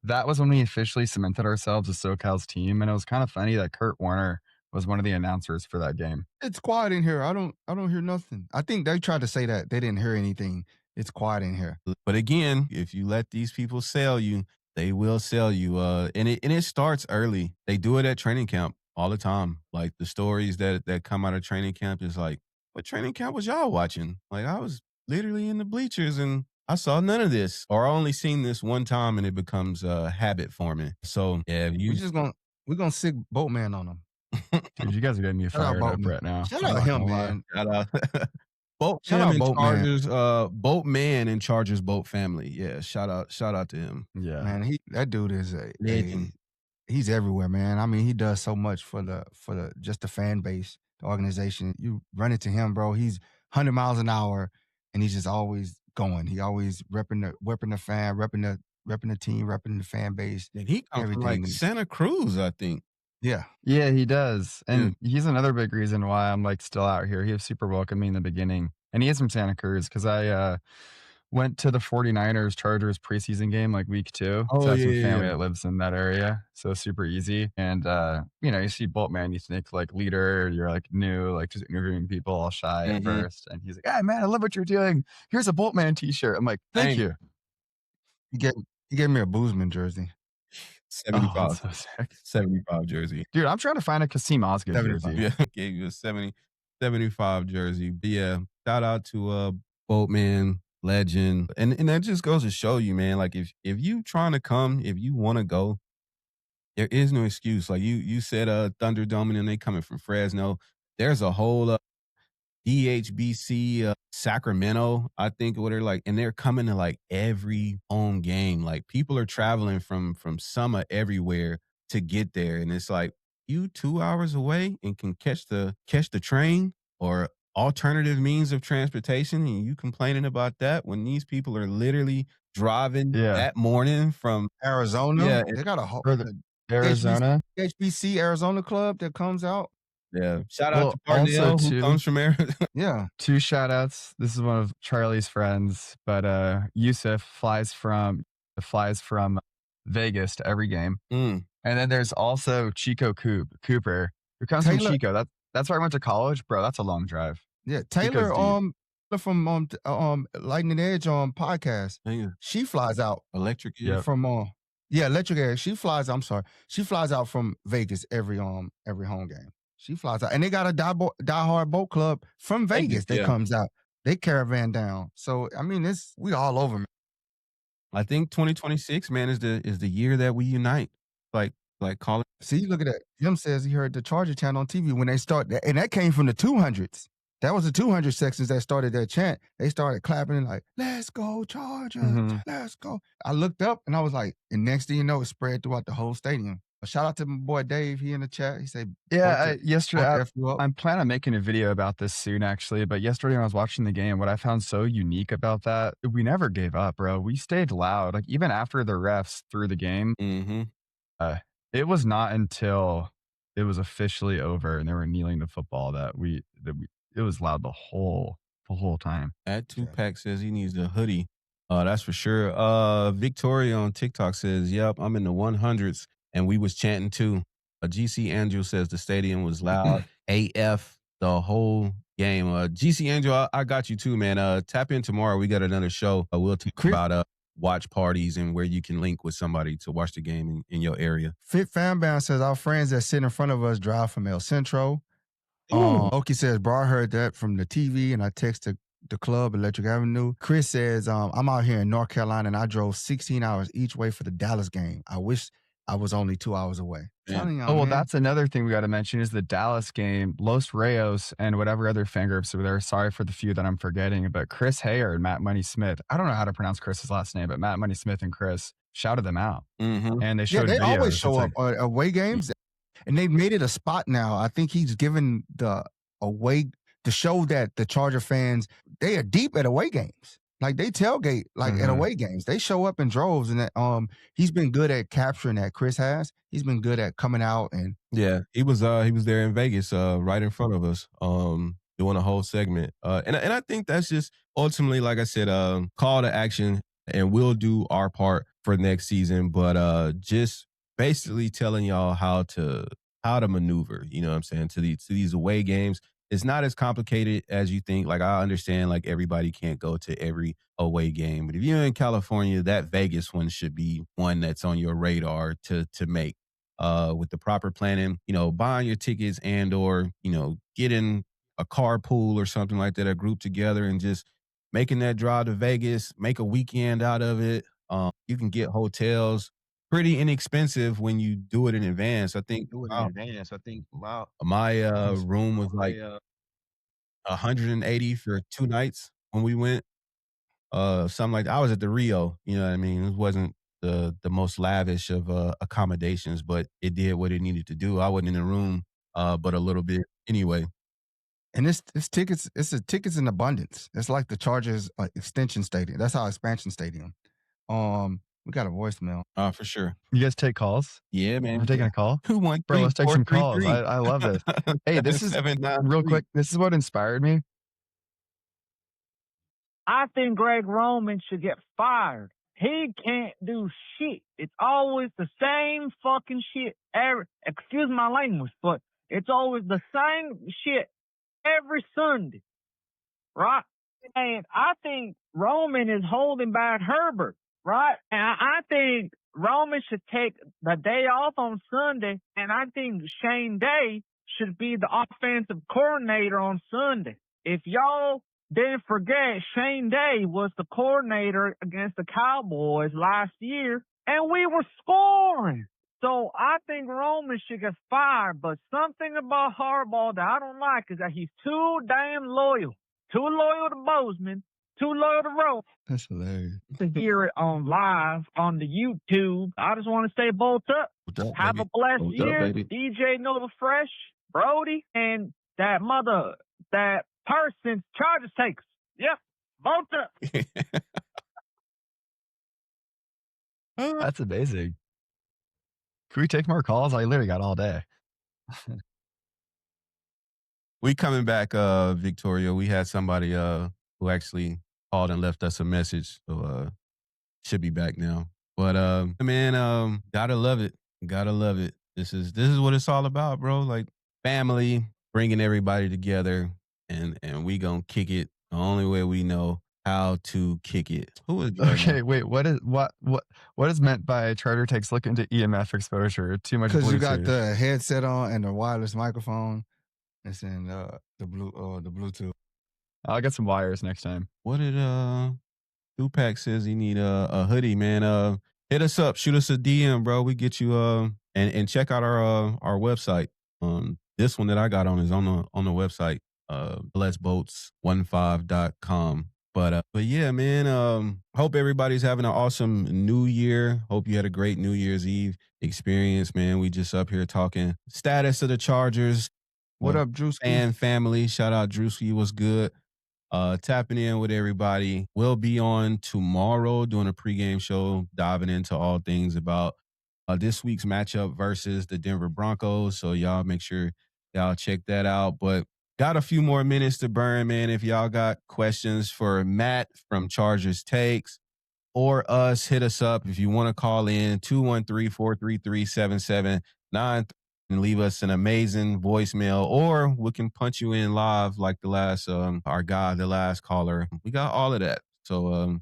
that was when we officially cemented ourselves as SoCal's team. And it was kind of funny that Kurt Warner was one of the announcers for that game. It's quiet in here. I don't hear nothing. I think they tried to say that they didn't hear anything. It's quiet in here. But again, if you let these people sell you, they will sell you. And it starts early. They do it at training camp all the time. Like the stories that come out of training camp is like, what training camp was y'all watching? Like I was literally in the bleachers and I saw none of this, or I only seen this one time, and it becomes habit forming. So yeah, we're gonna sick Boatman on them. Dude, you guys are getting me Shout out fired up Boatman. right now. Shout I'm out not him, gonna lie. man. Shout out. Boat Shout him out and Boatman. Chargers, Boatman and Chargers boat family. Yeah, shout out to him. Yeah. Man, that dude is a Legend. he's everywhere, man. I mean, he does so much for the just the fan base, the organization. You run into him, bro. He's 100 miles an hour, and he's just always going. He always repping the fan, repping the team, repping the fan base. And he comes from like Everything. Santa Cruz, I think. Yeah, Yeah, he does. And he's another big reason why I'm like still out here. He was super welcoming in the beginning. And he is from Santa Cruz because I went to the 49ers Chargers preseason game like week 2. Oh, So I have some yeah, family yeah. that lives in that area. So super easy. And you see Boltman, you think like leader, you're like new, like just interviewing people all shy at first. And he's like, hey man, I love what you're doing. Here's a Boltman t-shirt. I'm like, thank you. he gave me a Boozman jersey. 75. Oh, that's so sick. 75 jersey. Dude, I'm trying to find a Kasim Osgood 75. jersey. Yeah, gave you a 75 jersey. But yeah, shout out to Boatman, legend. And that just goes to show you, man, like if you trying to come, if you want to go, there is no excuse. Like you said Thunderdome and they coming from Fresno. There's a whole DHBC Sacramento, I think, what they're like, and they're coming to like every home game. Like people are traveling from summer everywhere to get there, and it's like you 2 hours away and can catch the train or alternative means of transportation, and you complaining about that when these people are literally driving that morning from Arizona. Yeah, They got a whole For the Arizona. HBC Arizona club that comes out. yeah. Shout out Well, to also Parnell who too, comes from Arizona. Yeah. 2 shout outs. This is one of Charlie's friends, but Yusuf flies from Vegas to every game. Mm. And then there's also Chico Cooper, who comes from Taylor- Chico. That's where I went to college, bro. That's a long drive. Yeah, Chico's Taylor deep. from Lightning Edge podcast. Yeah. She flies out Electric Yep. from Electric Edge. She flies out from Vegas every home game. She flies out, and they got a diehard boat club from Vegas that comes out. They caravan down. So I mean, we all over, man. I think 2026, man, is the year that we unite. Like call it. See, look at that. Jim says he heard the Charger chant on TV when they start, and that came from the 200s. That was the 200 sections that started that chant. They started clapping and like, "Let's go Chargers, let's go." I looked up and I was like, and next thing you know, it spread throughout the whole stadium. A shout out to my boy Dave. He in the chat. He said, Yesterday, I'm planning on making a video about this soon, actually. But yesterday, when I was watching the game, what I found so unique about that, we never gave up, bro. We stayed loud. Like, even after the refs threw the game, it was not until it was officially over and they were kneeling to football that it was loud the whole time. At Tupac says he needs a hoodie. That's for sure. Victoria on TikTok says, "Yep, I'm in the 100s, and we was chanting too." GC Andrew says the stadium was loud AF the whole game. GC Andrew, I got you too, man. Tap in tomorrow. We got another show. We'll talk about watch parties and where you can link with somebody to watch the game in your area. Fit Fanbound says our friends that sit in front of us drive from El Centro. Oki says, bro, I heard that from the TV and I texted the club, Electric Avenue. Chris says, I'm out here in North Carolina and I drove 16 hours each way for the Dallas game. I wish I was only 2 hours away. That's another thing we got to mention is the Dallas game. Los Reyes and whatever other fan groups were there. Sorry for the few that I'm forgetting, but Chris Hayer and Matt Money Smith. I don't know how to pronounce Chris's last name, but Matt Money Smith and Chris shouted them out. And they showed they videos. always show up at away games. And they've made it a spot now. I think he's given the away to show that the Charger fans, they are deep at away games. Like they tailgate at away games. They show up in droves, and that he's been good at capturing that. Chris has. He's been good at coming out and he was there in Vegas, right in front of us, doing a whole segment. And I think that's just ultimately, like I said, call to action, and we'll do our part for next season. But just basically telling y'all how to maneuver. You know what I'm saying, to these away games. It's not as complicated as you think. Like, I understand, like, everybody can't go to every away game. But if you're in California, that Vegas one should be one that's on your radar to make. With the proper planning, buying your tickets or, getting a carpool or something like that, a group together and just making that drive to Vegas, make a weekend out of it. You can get hotels pretty inexpensive when you do it in advance. I think my room was like $180 for 2 nighs when we went. Something like that. I was at the Rio, you know what I mean? It wasn't the most lavish of accommodations, but it did what it needed to do. I wasn't in the room, but a little bit anyway. And it's tickets in abundance. It's like the Chargers extension stadium. That's our expansion stadium. We got a voicemail. For sure. You guys take calls? Yeah, man. We're taking a call? Who won? Bro, let's take some calls. I love this. Hey, this is real quick. This is what inspired me. I think Greg Roman should get fired. He can't do shit. It's always the same fucking shit. Excuse my language, but it's always the same shit every Sunday, right? And I think Roman is holding back Herbert, right? And I think Roman should take the day off on Sunday, and I think Shane Day should be the offensive coordinator on Sunday. If y'all didn't forget, Shane Day was the coordinator against the Cowboys last year, and we were scoring. So I think Roman should get fired, but something about Harbaugh that I don't like is that he's too damn loyal. Too loyal to Bozeman, too loyal to Roman. That's hilarious. To hear it on live on the YouTube. I just want to say bolt up. Have a blessed year. DJ Nova Fresh, Brody, and that person Chargers takes. Yep, both up. That's amazing. Can we take more calls? I literally got all day. We coming back, Victoria. We had somebody who actually called and left us a message. So should be back now. But man, gotta love it. Gotta love it. This is what it's all about, bro. Like family, bringing everybody together, and we gonna kick it the only way we know how to kick it. Who is that? Okay, wait. What is meant by Charter takes look into EMF exposure? Too much Because you got Bluetooth. the headset on and the wireless microphone. It's in the Bluetooth. I'll get some wires next time. What did Tupac says he need a hoodie, man. Hit us up, shoot us a DM, bro. We get you and check out our website. This one that I got on is on the website, letsboats15.com. But yeah, man, hope everybody's having an awesome new year. Hope you had a great New Year's Eve experience, man. We just up here talking status of the Chargers. What up, Drewski? And family, shout out Drewski, was good. Tapping in with everybody. We'll be on tomorrow doing a pregame show, diving into all things about this week's matchup versus the Denver Broncos. So y'all make sure y'all check that out. But got a few more minutes to burn, man. If y'all got questions for Matt from Chargers Takes or us, hit us up. If you want to call in, 213-433-7793 and leave us an amazing voicemail, or we can punch you in live like the last our guy, the last caller. We got all of that. So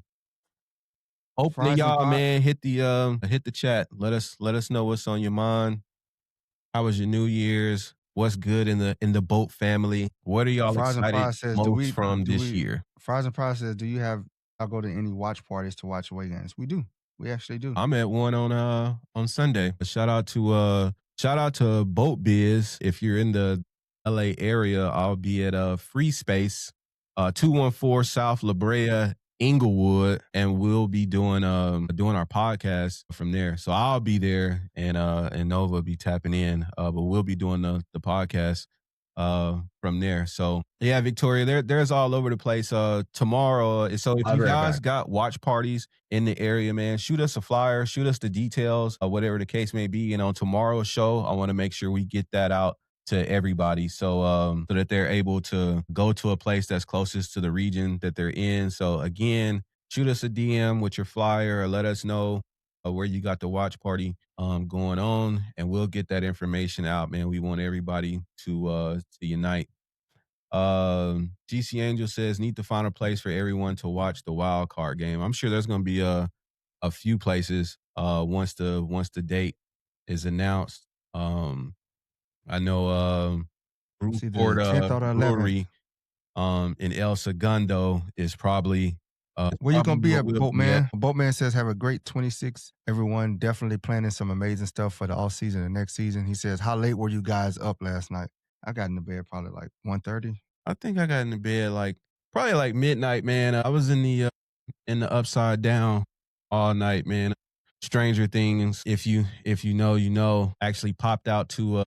hopefully y'all, man, hit the chat. Let us know what's on your mind. How was your New Year's? What's good in the boat family? What are y'all excited most from this year? Fries and Fries says, do you have I'll go to any watch parties to watch away games? We do. We actually do. I'm at one on Sunday. Shout out to Boat Biz. If you're in the LA area, I'll be at Free Space, 214 South La Brea, Inglewood, and we'll be doing our podcast from there. So I'll be there, and Nova will be tapping in, but we'll be doing the podcast from there. So yeah, Victoria, there's all over the place tomorrow. So if you guys got watch parties in the area, man, shoot us a flyer, shoot us the details, whatever the case may be. And on tomorrow's show, I want to make sure we get that out to everybody, so that they're able to go to a place that's closest to the region that they're in. So again, shoot us a DM with your flyer, or let us know where you got the watch party going on, and we'll get that information out, man. We want everybody to unite. GC Angel says, need to find a place for everyone to watch the wild card game. I'm sure there's going to be a few places once the date is announced. I know Brewport Brewery in El Segundo is probably where you gonna be at, Boatman? Boatman says, have a great 26. Everyone definitely planning some amazing stuff for the off season and next season. He says, how late were you guys up last night? I got in the bed probably like 1:30. I think I got in the bed probably like midnight, man. I was in the upside down all night, man. Stranger Things, if you know, you know, actually popped out to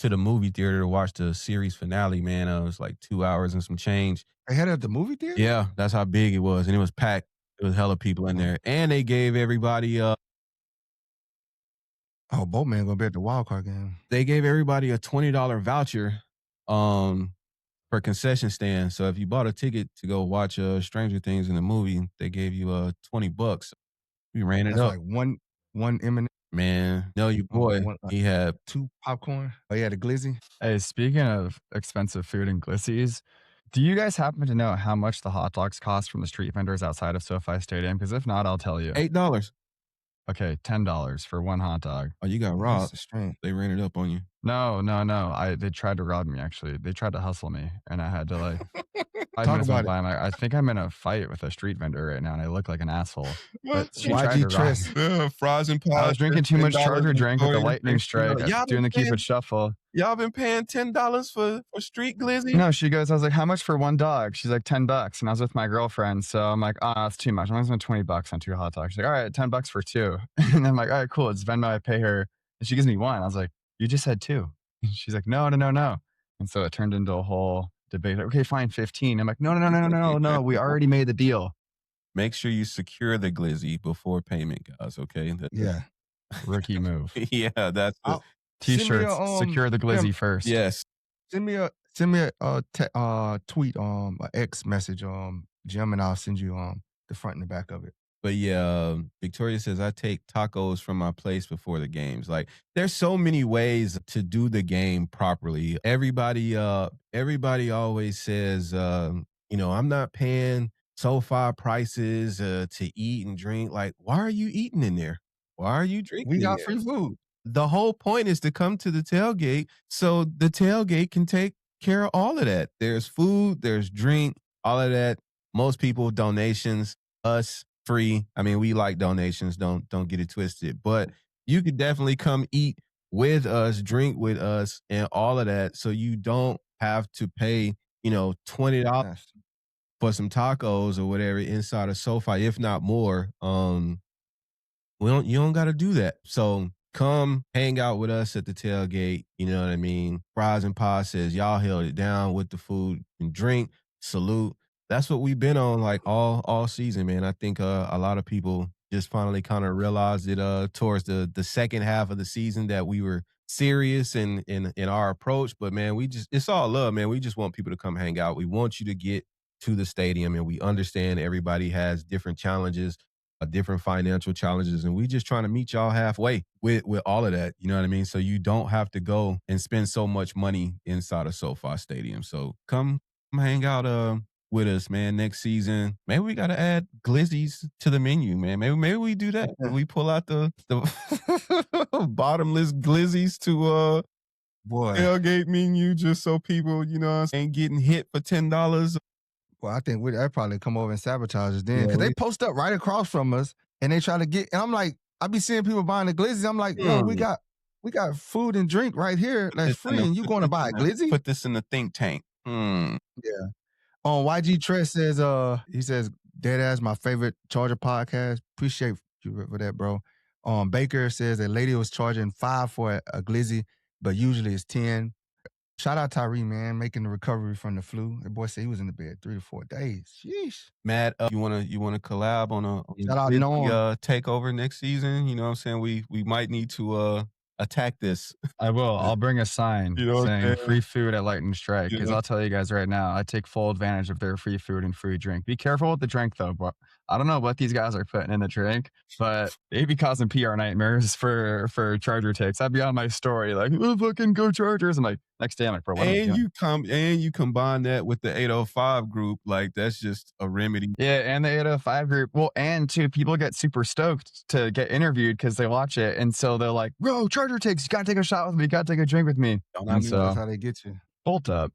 the movie theater to watch the series finale, man. It was like 2 hours and some change. They had it at the movie theater? Yeah, that's how big it was. And it was packed. It was hella people in there. And they gave everybody Boatman gonna be at the wild card game. They gave everybody a $20 voucher for concession stand. So if you bought a ticket to go watch Stranger Things in the movie, they gave you $20. We ran it up. Like one M&M. Man, no, you boy, he had 2 popcorn. Oh, yeah, the glizzy. Hey, speaking of expensive food and glissies, do you guys happen to know how much the hot dogs cost from the street vendors outside of SoFi Stadium? Because if not, I'll tell you. $8. Okay, $10 for one hot dog. Oh, you got robbed. They ran it up on you. No. They tried to rob me, actually. They tried to hustle me, and I had to like 5 Talk minutes about went by. I'm like, I think I'm in a fight with a street vendor right now, and I look like an asshole. But she Why'd tried you to rob trust? me. Fries and pies. I was drinking too much Charger drink with the Victoria. lightning strike, doing the Cupid shuffle. Y'all been paying $10 for street glizzy? No, she goes, I was like, how much for one dog? She's like, $10. And I was with my girlfriend. So I'm like, that's too much. I'm going to spend $20 on 2 hot dogs. She's like, all right, $10 for 2. And I'm like, all right, cool. It's Venmo. I pay her. And she gives me 1. I was like, you just said 2. And she's like, no. And so it turned into a whole debate. Okay, fine, 15. I'm like, no. We already made the deal. Make sure you secure the glizzy before payment, guys. Okay. Yeah. Rookie move. Yeah, that's the Send me a, T-shirts, secure the glizzy first. yes. Send me a tweet, a X message, Jim, and I'll send you the front and the back of it. But yeah, Victoria says I take tacos from my place before the games. Like there's so many ways to do the game properly. Everybody always says, I'm not paying SoFi prices to eat and drink. Like, why are you eating in there? Why are you drinking? We in got there? free food. The whole point is to come to the tailgate so the tailgate can take care of all of that. There's food, there's drink, all of that. Most people donations, us free. I mean, we like donations. Don't get it twisted. But you could definitely come eat with us, drink with us, and all of that. So you don't have to pay, $20 Yes. for some tacos or whatever inside of SoFi, if not more. You don't got to do that. So come hang out with us at the tailgate. You know what I mean? Fries and Pie says y'all held it down with the food and drink. Salute. That's what we've been on like all season, man. I think a lot of people just finally kind of realized it towards the second half of the season that we were serious in our approach. But man, it's all love, man. We just want people to come hang out. We want you to get to the stadium, and we understand everybody has different challenges, different financial challenges, and we just trying to meet y'all halfway with all of that. You know what I mean? So you don't have to go and spend so much money inside of SoFi Stadium. So come hang out with us, man. Next season, maybe we got to add glizzies to the menu, man. Maybe we do that. We pull out the bottomless glizzies to Boy, tailgate menu just so people, ain't getting hit for $10. well, I think they'd probably come over and sabotage us then, Yeah, because they post up right across from us and they try to get. And I'm like, I be seeing people buying the glizzy. I'm like, yo, we got food and drink right here that's free, and you going to buy a glizzy? Put this in the think tank. Yeah. YG Tress says, he says, dead ass my favorite Charger podcast. Appreciate you for that, bro. Baker says a lady was charging $5 for a glizzy, but usually it's 10. Shout out Tyree, man, making the recovery from the flu. That boy said he was in the bed 3 to 4 days. Sheesh. Matt, you wanna collab on a Shout out Norm. takeover next season? You know what I'm saying? We might need to attack this. I will. I'll bring a sign saying free food at Lightning Strike, because I'll tell you guys right now, I take full advantage of their free food and free drink. Be careful with the drink, though. But I don't know what these guys are putting in the drink, but they be causing PR nightmares for Charger takes. I'd be on my story like, oh, fucking go Chargers. I'm like, next day, I'm like, bro, what And you combine that with the 805 group, like that's just a remedy. Yeah, and the 805 group. Well, and too, people get super stoked to get interviewed because they watch it, and so they're like, bro, Charger takes, you gotta take a shot with me, you gotta take a drink with me. And so That's how they get you. bolt up.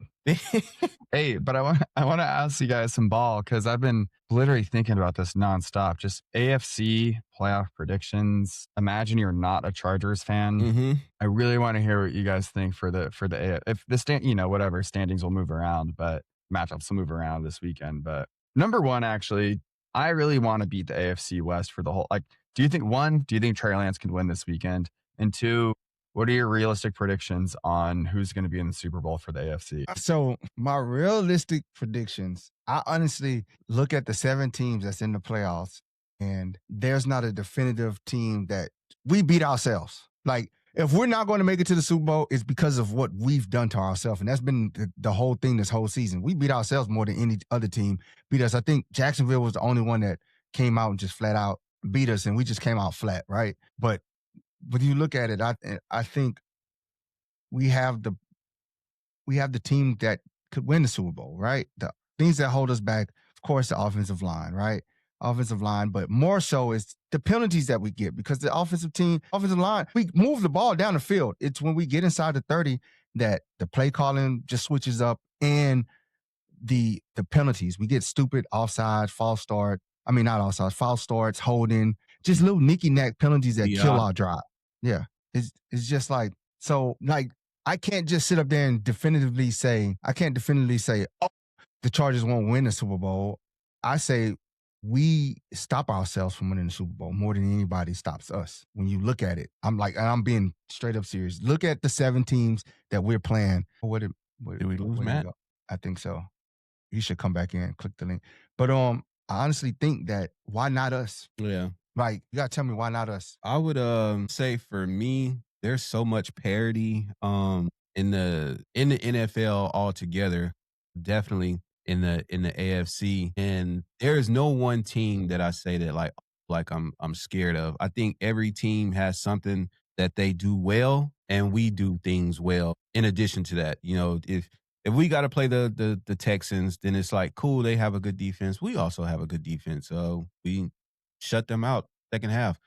Hey, but I want to ask you guys some ball, because I've been literally thinking about this nonstop. Just AFC playoff predictions. Imagine you're not a Chargers fan. Mm-hmm. I really want to hear what you guys think for the AFC. If the whatever standings will move around, but matchups will move around this weekend. But number one, actually, I really want to beat the AFC West for the whole. Like, do you think Trey Lance can win this weekend? And two, what are your realistic predictions on who's going to be in the Super Bowl for the AFC? So my realistic predictions, I honestly look at the 7 teams that's in the playoffs, and there's not a definitive team that we beat ourselves. Like, if we're not going to make it to the Super Bowl, it's because of what we've done to ourselves. And that's been the whole thing this whole season. We beat ourselves more than any other team beat us. I think Jacksonville was the only one that came out and just flat out beat us, and we just came out flat, right? But when you look at it, I think we have the team that could win the Super Bowl, right? The things that hold us back, of course, the offensive line, right? Offensive line, but more so is the penalties that we get, because the offensive line, we move the ball down the field. It's when we get inside the 30 that the play calling just switches up, and the penalties. We get stupid offside, false start. I mean, not offside, false starts, holding, just little nicky-knack penalties that kill our drive. Yeah. It's just like, so like, I can't just sit up there and definitively say, oh, the Chargers won't win the Super Bowl. I say we stop ourselves from winning the Super Bowl more than anybody stops us. When you look at it, I'm like, and I'm being straight up serious. Look at the 7 teams that we're playing. Did we lose Matt? I think so. You should come back in, click the link. But I honestly think that why not us? Yeah. Like, you gotta tell me why not us? I would say for me, there's so much parity in the NFL altogether. Definitely in the AFC. And there is no one team that I say that like I'm scared of. I think every team has something that they do well and we do things well. In addition to that, you know, if we got to play the Texans, then it's like cool, they have a good defense. We also have a good defense. So we shut them out second half.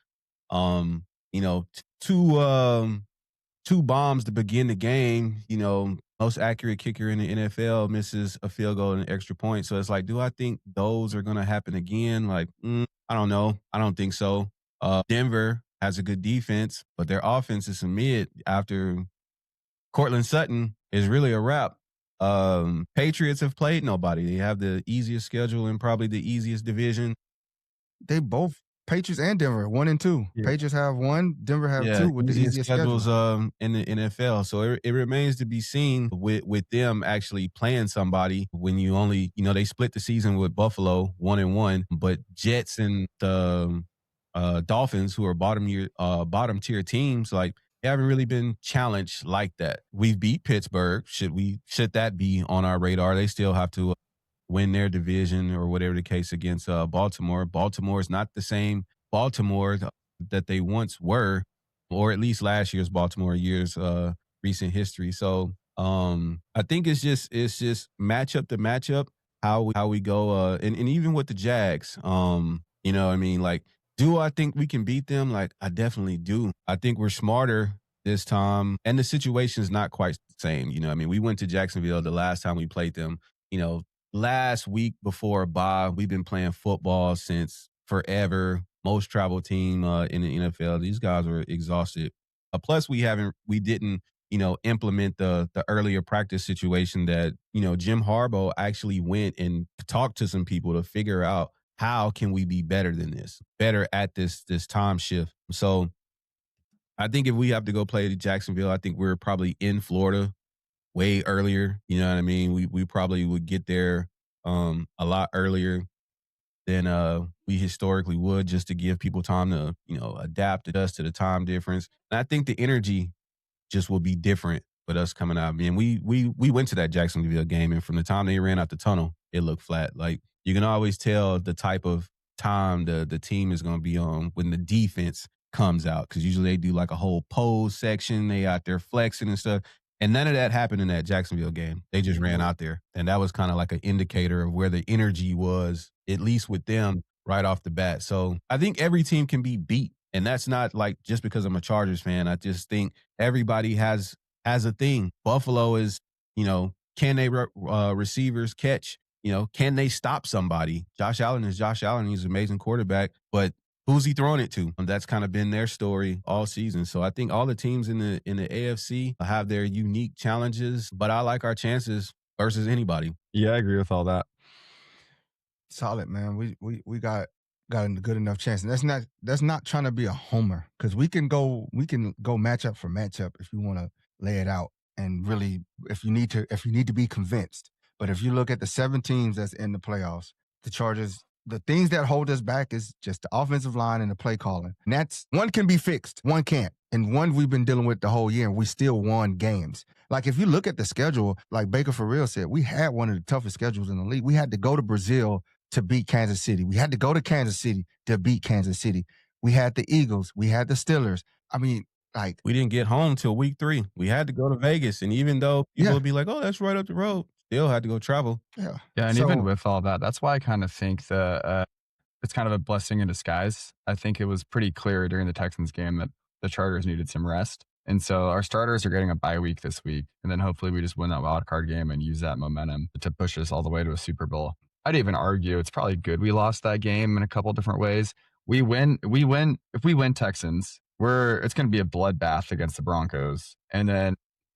You know, two bombs to begin the game. You know, most accurate kicker in the NFL misses a field goal and an extra point. So it's like, do I think those are going to happen again? Like, I don't know. I don't think so. Denver has a good defense, but their offense is a mid after Cortland Sutton is really a wrap. Patriots have played nobody. They have the easiest schedule and probably the easiest division. They both Patriots and Denver 1 and 2. Yeah. Patriots have 1, Denver have Yeah, 2 with the easiest schedule. schedules in the NFL. So it remains to be seen with them actually playing somebody when you only, you know, they split the season with Buffalo 1-1, but Jets and the Dolphins, who are bottom tier teams, like they haven't really been challenged like that. We've beat Pittsburgh. Should that be on our radar? They still have to win their division or whatever the case against Baltimore. Baltimore is not the same Baltimore that they once were, or at least last year's Baltimore year's recent history. So I think it's just matchup to matchup how we go and even with the Jags, you know what I mean, like, do I think we can beat them? Like, I definitely do. I think we're smarter this time, and the situation is not quite the same. You know, I mean, we went to Jacksonville the last time we played them. You know, last week before a bye, we've been playing football since forever. Most travel team in the NFL. These guys are exhausted. Plus, we didn't, you know, implement the earlier practice situation that, you know, Jim Harbaugh actually went and talked to some people to figure out how can we be better than this, better at this time shift. So I think if we have to go play to Jacksonville, I think we're probably in Florida way earlier. You know what I mean? We probably would get there a lot earlier than we historically would, just to give people time to, you know, adapt, adjust to the time difference. And I think the energy just will be different with us coming out. I mean, we went to that Jacksonville game, and from the time they ran out the tunnel, it looked flat. Like, you can always tell the type of time the team is going to be on when the defense comes out, because usually they do like a whole pose section. They out there flexing and stuff. And none of that happened in that Jacksonville game. They just ran out there. And that was kind of like an indicator of where the energy was, at least with them right off the bat. So I think every team can be beat. And that's not like just because I'm a Chargers fan. I just think everybody has a thing. Buffalo is, you know, can they receivers catch? You know, can they stop somebody? Josh Allen is Josh Allen. He's an amazing quarterback, but who's he throwing it to? That's kind of been their story all season. So I think all the teams in the AFC have their unique challenges, but I like our chances versus anybody. Yeah, I agree with all that. Solid, man. We got a good enough chance. And that's not trying to be a homer, because we can go matchup for matchup if you want to lay it out, and really if you need to be convinced. But if you look at the 7 teams that's in the playoffs, the Chargers, the things that hold us back is just the offensive line and the play calling. And that's one can be fixed, one can't. And one we've been dealing with the whole year, and we still won games. Like, if you look at the schedule, like Baker for real said, we had one of the toughest schedules in the league. We had to go to Brazil to beat Kansas City. We had to go to Kansas City to beat Kansas City. We had the Eagles. We had the Steelers. I mean, like, we didn't get home till week 3. We had to go to Vegas. And even though people would be like, oh, that's right up the road, still had to go travel. Yeah. Yeah, and even with all that, that's why I kind of think it's kind of a blessing in disguise. I think it was pretty clear during the Texans game that the Chargers needed some rest. And so our starters are getting a bye week this week. And then hopefully we just win that wild card game and use that momentum to push us all the way to a Super Bowl. I'd even argue it's probably good we lost that game in a couple different ways. If we win Texans, it's going to be a bloodbath against the Broncos. And then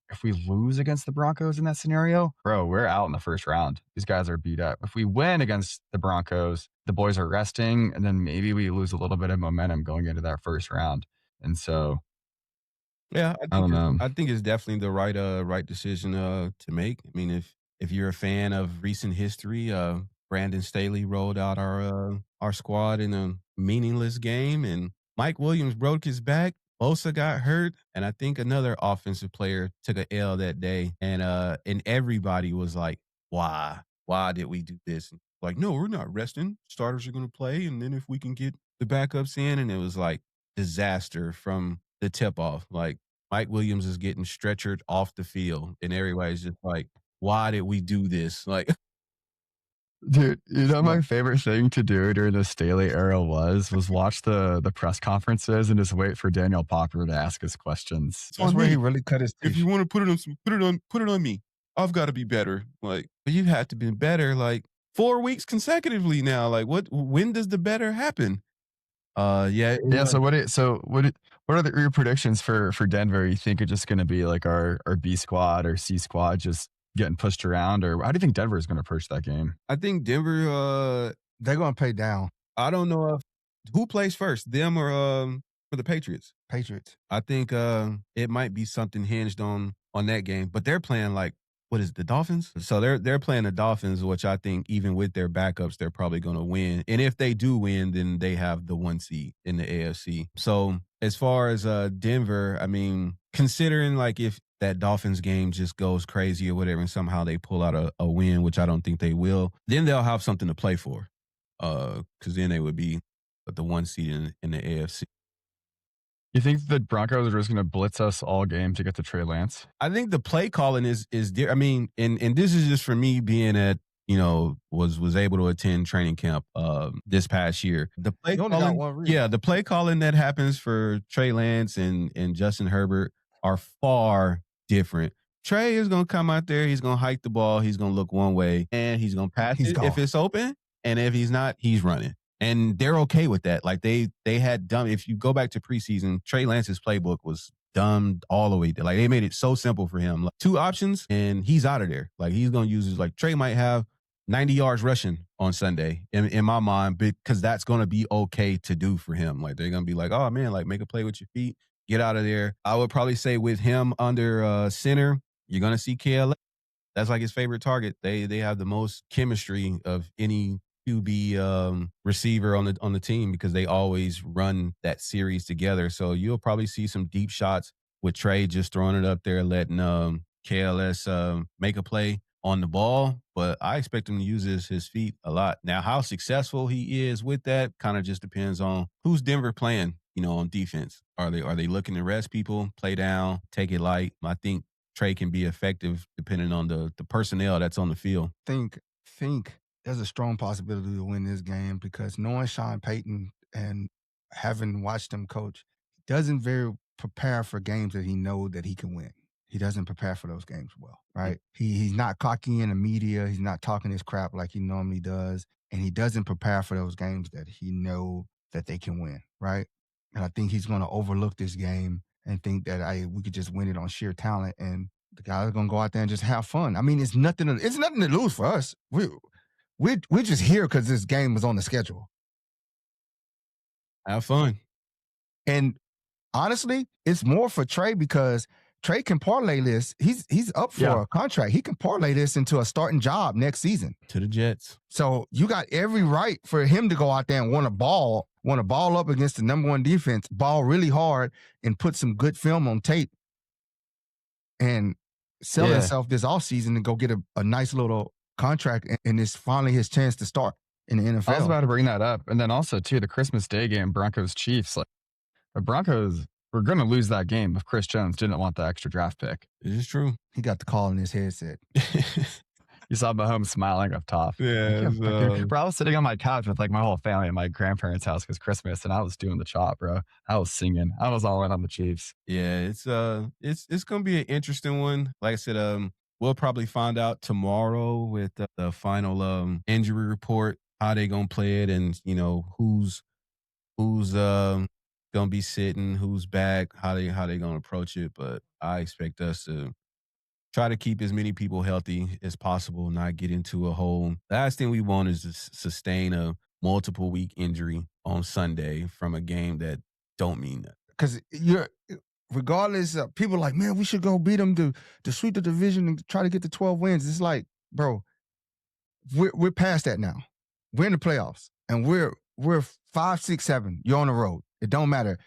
if we lose against the Broncos in that scenario, bro, we're out in the first round. These guys are beat up. If we win against the Broncos, the boys are resting, and then maybe we lose a little bit of momentum going into that first round. And so, yeah, I don't know. I think it's definitely the right decision to make. I mean, if you're a fan of recent history, Brandon Staley rolled out our squad in a meaningless game, and Mike Williams broke his back. Bosa got hurt, and I think another offensive player took a L that day. And everybody was like, "Why? Why did we do this?" Like, no, we're not resting. Starters are going to play, and then if we can get the backups in, and it was like disaster from the tip off. Like Mike Williams is getting stretchered off the field, and everybody's just like, "Why did we do this?" Like, Dude, you know my favorite thing to do during the Staley era was watch the press conferences and just wait for Daniel Popper to ask his questions. That's where he really cut his teeth. if you want to put it on me. I've got to be better. Like, but you have to be better like 4 weeks consecutively now. Like, when does the better happen? Yeah. Yeah. So what are your predictions for Denver? You think it's just going to be like our B squad or C squad just getting pushed around, or how do you think Denver is going to approach that game? I think Denver, They're going to pay down. I don't know if who plays first, them or the Patriots. Patriots. I think it might be something hinged on that game, but they're playing like what is it, the Dolphins? So they're playing the Dolphins, which I think even with their backups, they're probably going to win. And if they do win, then they have the 1 seed in the AFC. So as far as Denver, I mean, considering like if that Dolphins game just goes crazy or whatever, and somehow they pull out a win, which I don't think they will, then they'll have something to play for. Because then they would be the 1 seed in the AFC. You think the Broncos are just going to blitz us all game to get to Trey Lance? I think the play calling is I mean, and this is just for me being at, was able to attend training camp this past year. The play calling, the play calling that happens for Trey Lance and Justin Herbert are far different. Trey is going to come out there, he's going to hike the ball, he's going to look one way, and he's going to pass it if it's open, and if he's not, he's running. And they're okay with that. Like they had dumb. If you go back to preseason, Trey Lance's playbook was dumb all the way. Like they made it so simple for him. Like 2 options and he's out of there. Like he's gonna use his, like Trey might have 90 yards rushing on Sunday in my mind, because that's gonna be okay to do for him. Like they're gonna be like, oh man, like make a play with your feet, get out of there. I would probably say with him under center, you're gonna see KLA. That's like his favorite target. They have the most chemistry of any QB receiver on the team because they always run that series together. So you'll probably see some deep shots with Trey just throwing it up there, letting KLS make a play on the ball. But I expect him to use his feet a lot. Now, how successful he is with that kind of just depends on who's Denver playing, on defense. Are they looking to rest people, play down, take it light? I think Trey can be effective depending on the personnel that's on the field. Think there's a strong possibility to win this game because knowing Sean Payton and having watched him coach, he doesn't very prepare for games that he knows that he can win. He doesn't prepare for those games well, right? He's not cocky in the media. He's not talking his crap like he normally does. And he doesn't prepare for those games that he know that they can win, right? And I think he's going to overlook this game and think that we could just win it on sheer talent. And the guys are going to go out there and just have fun. I mean, it's nothing to lose for us. We're just here because this game was on the schedule. Have fun. And honestly, it's more for Trey because Trey can parlay this. He's up for a contract. He can parlay this into a starting job next season. To the Jets. So you got every right for him to go out there and want to ball up against the number 1 defense, ball really hard, and put some good film on tape and sell himself this offseason and go get a nice little contract, and it's finally his chance to start in the NFL. I was about to bring that up. And then also, too, the Christmas Day game, Broncos-Chiefs. Like, the Broncos were going to lose that game if Chris Jones didn't want the extra draft pick. It is true. He got the call in his headset. You saw Mahomes smiling up top. Yeah. Bro, I was sitting on my couch with like my whole family at my grandparents' house because Christmas, and I was doing the chop, bro. I was singing. I was all in on the Chiefs. Yeah, it's gonna be an interesting one. Like I said, we'll probably find out tomorrow with the final injury report, how they gonna play it, and who's gonna be sitting, who's back, how they gonna approach it. But I expect us to try to keep as many people healthy as possible, not get into a hole. The last thing we want is to sustain a multiple week injury on Sunday from a game that don't mean that. Because regardless, people are like, man, we should go beat them to sweep the division and try to get the 12 wins. It's like, bro, we're past that now. We're in the playoffs, and we're 5, 6, 7. You're on the road. It don't matter.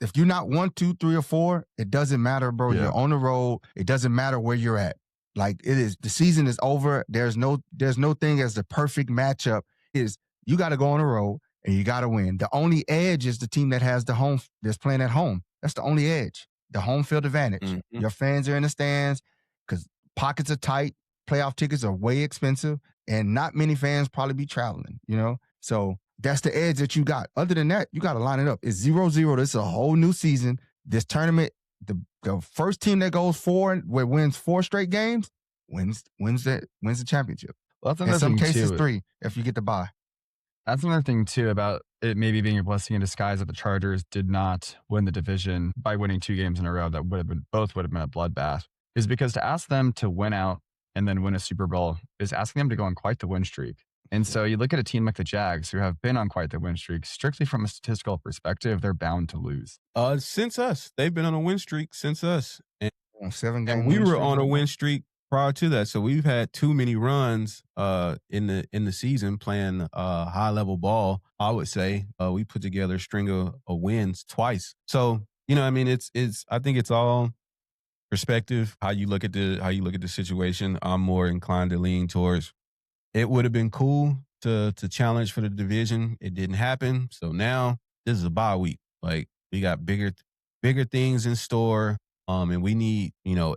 If you're not 1, 2, 3, or 4, it doesn't matter, bro. Yeah. You're on the road. It doesn't matter where you're at. Like, it is, the season is over. There's no thing as the perfect matchup. Is you got to go on the road and you got to win. The only edge is the team that has the home, that's playing at home. That's the only edge. The home field advantage. Mhm. Your fans are in the stands because pockets are tight. Playoff tickets are way expensive, and not many fans probably be traveling. So that's the edge that you got. Other than that, you got to line it up. It's 0-0. This is a whole new season. This tournament, the first team that goes 4 wins 4 straight games wins the championship. Well, that's In another some thing cases, too. 3 if you get the bye. That's another thing too about it maybe being a blessing in disguise that the Chargers did not win the division by winning 2 games in a row that both would have been a bloodbath. Is because to ask them to win out and then win a Super Bowl is asking them to go on quite the win streak. And so you look at a team like the Jags, who have been on quite the win streak. Strictly from a statistical perspective, they're bound to lose. Since us, they've been on a win streak since us, and 7-game we win were streak on a right now. win streak prior to that. So we've had too many runs in the season playing high level ball. I would say we put together a string of wins twice. So I mean, it's I think it's all perspective, how you look at the situation. I'm more inclined to lean towards it would have been cool to challenge for the division. It didn't happen. So now this is a bye week. Like, we got bigger things in store. And we need,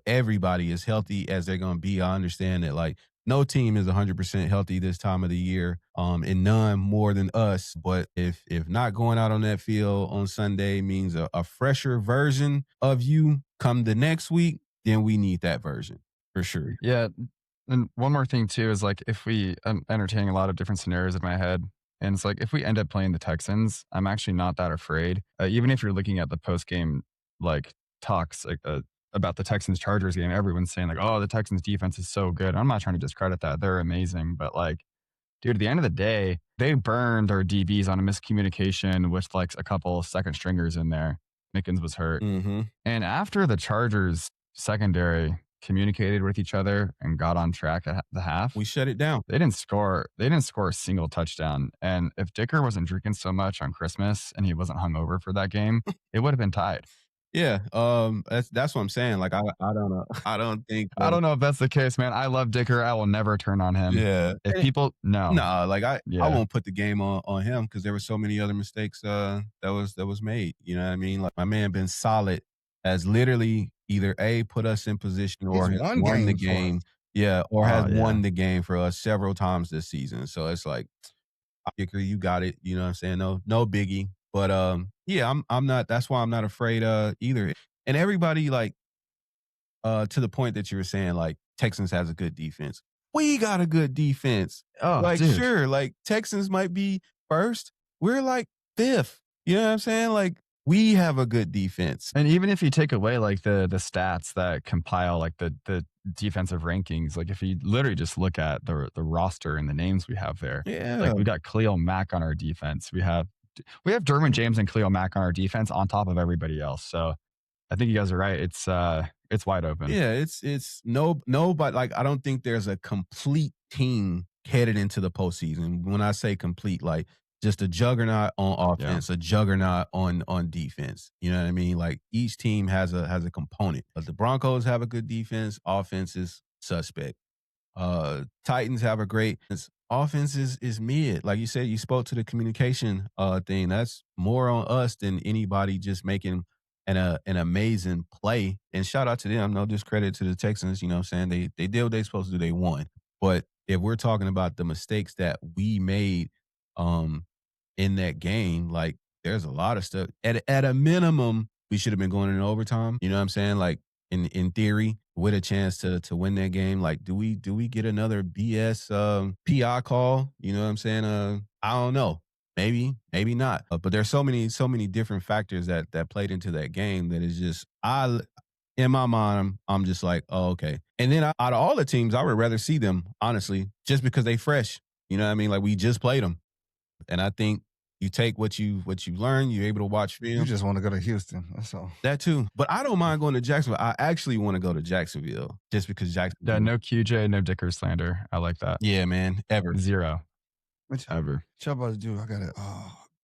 everybody as healthy as they're going to be. I understand that, like, no team is 100% healthy this time of the year, and none more than us. But if not going out on that field on Sunday means a fresher version of you come the next week, then we need that version for sure. Yeah. And one more thing too is like I'm entertaining a lot of different scenarios in my head. And it's like if we end up playing the Texans, I'm actually not that afraid. Even if you're looking at the post game like talks about the Texans Chargers game, everyone's saying like, "Oh, the Texans defense is so good." I'm not trying to discredit that; they're amazing. But like, dude, at the end of the day, they burned their DBs on a miscommunication with like a couple second stringers in there. Mickens was hurt, Mm-hmm. and after the Chargers secondary communicated with each other and got on track at the half, We shut it down. they didn't score a single touchdown. And if Dicker wasn't drinking so much on Christmas and he wasn't hungover for that game, it would have been tied. Yeah, that's what I'm saying. Like, I don't know. I don't think. I don't know if that's the case, man. I love Dicker. I will never turn on him. Yeah. If people no, Like, I Yeah. won't put the game on him because there were so many other mistakes that was made. You know what I mean? Like, my man been solid, has literally either put us in position or He's has won won the games for us. game. Yeah, or has yeah. won the game for us several times this season. So it's like, Dicker, you got it. You know what I'm saying? No biggie. But yeah, I'm not. That's why I'm not afraid either. And everybody, like, to the point that you were saying, like, Texans has a good defense. We got a good defense. Oh, Like, dude. sure, like, Texans might be first. We're like 5th. You know what I'm saying? Like, we have a good defense. And even if you take away like the stats that compile like the defensive rankings, like if you literally just look at the roster and the names we have there, Yeah. like we got Khalil Mack on our defense. We have Derwin James and Khalil Mack on our defense on top of everybody else. So I think you guys are right. It's wide open. Yeah, it's no, but like, I don't think there's a complete team headed into the postseason. When I say complete, like, just a juggernaut on offense, a juggernaut on defense. You know what I mean? Like, each team has a component. But the Broncos have a good defense. Offense is suspect. Titans have a great offense is mid. Like you said, you spoke to the communication thing. That's more on us than anybody just making an amazing play. And shout out to them. No discredit to the Texans. You know what I'm saying? They did what they supposed to do. They won. But if we're talking about the mistakes that we made in that game, like, there's a lot of stuff. At a minimum, we should have been going in overtime. You know what I'm saying? Like, in theory, with a chance to win that game. Like, do we get another BS PI call? You know what I'm saying? I don't know. Maybe not. But there's so many different factors that played into that game that is just, in my mind, I'm just like, oh, okay. And then out of all the teams, I would rather see them, honestly, just because they fresh. You know what I mean? Like, we just played them. And I think, You take what you learn. You're able to watch film. You just want to go to Houston. That's all. That too. But I don't mind going to Jacksonville. I actually want to go to Jacksonville just because Jacksonville. Yeah, no QJ, no Dicker slander. I like that. Yeah, man. Ever. Zero. Ever. What y'all about to do? I gotta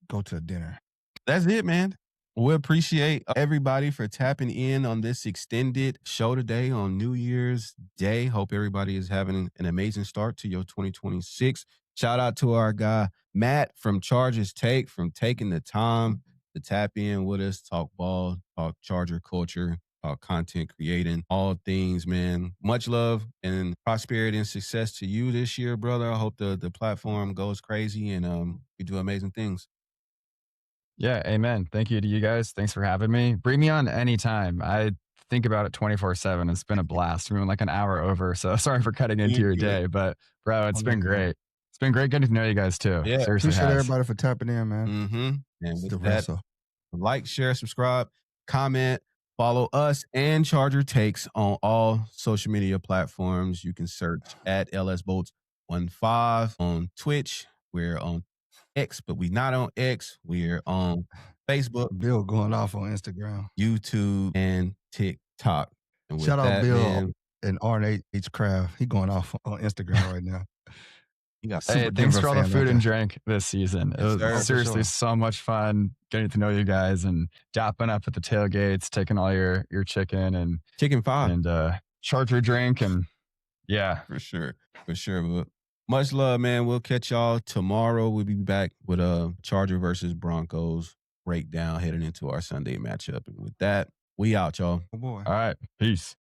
go to a dinner. That's it, man. We appreciate everybody for tapping in on this extended show today on New Year's Day. Hope everybody is having an amazing start to your 2026. Shout out to our guy, Matt from Chargers Take, from taking the time to tap in with us, talk ball, talk Charger culture, talk content creating, all things, man. Much love and prosperity and success to you this year, brother. I hope the platform goes crazy and you do amazing things. Yeah, amen. Thank you to you guys. Thanks for having me. Bring me on anytime. I think about it 24/7. It's been a blast. We went like an hour over, so sorry for cutting into your day, but bro, it's been great. It's been great getting to know you guys too. Yeah, seriously. Appreciate everybody for tapping in, man. Mm-hmm. And with The that, wrestle. like, share, subscribe, comment, follow us and Charger Takes on all social media platforms. You can search at LSBolts15 on Twitch. We're on X, but we're not on X. We're on Facebook, Bill going off on Instagram, YouTube, and TikTok. And shout out that, Bill man, and R&H Craft. He going off on Instagram right now. you got Hey, thanks for all the food and drink this season. It was sir. seriously so much fun getting to know you guys and dapping up at the tailgates, taking all your chicken and Chicken 5 and Charger drink and yeah, for sure. But much love, man. We'll catch y'all tomorrow. We'll be back with a Charger versus Broncos breakdown heading into our Sunday matchup. And with that, we out, y'all. Oh boy. all right, peace.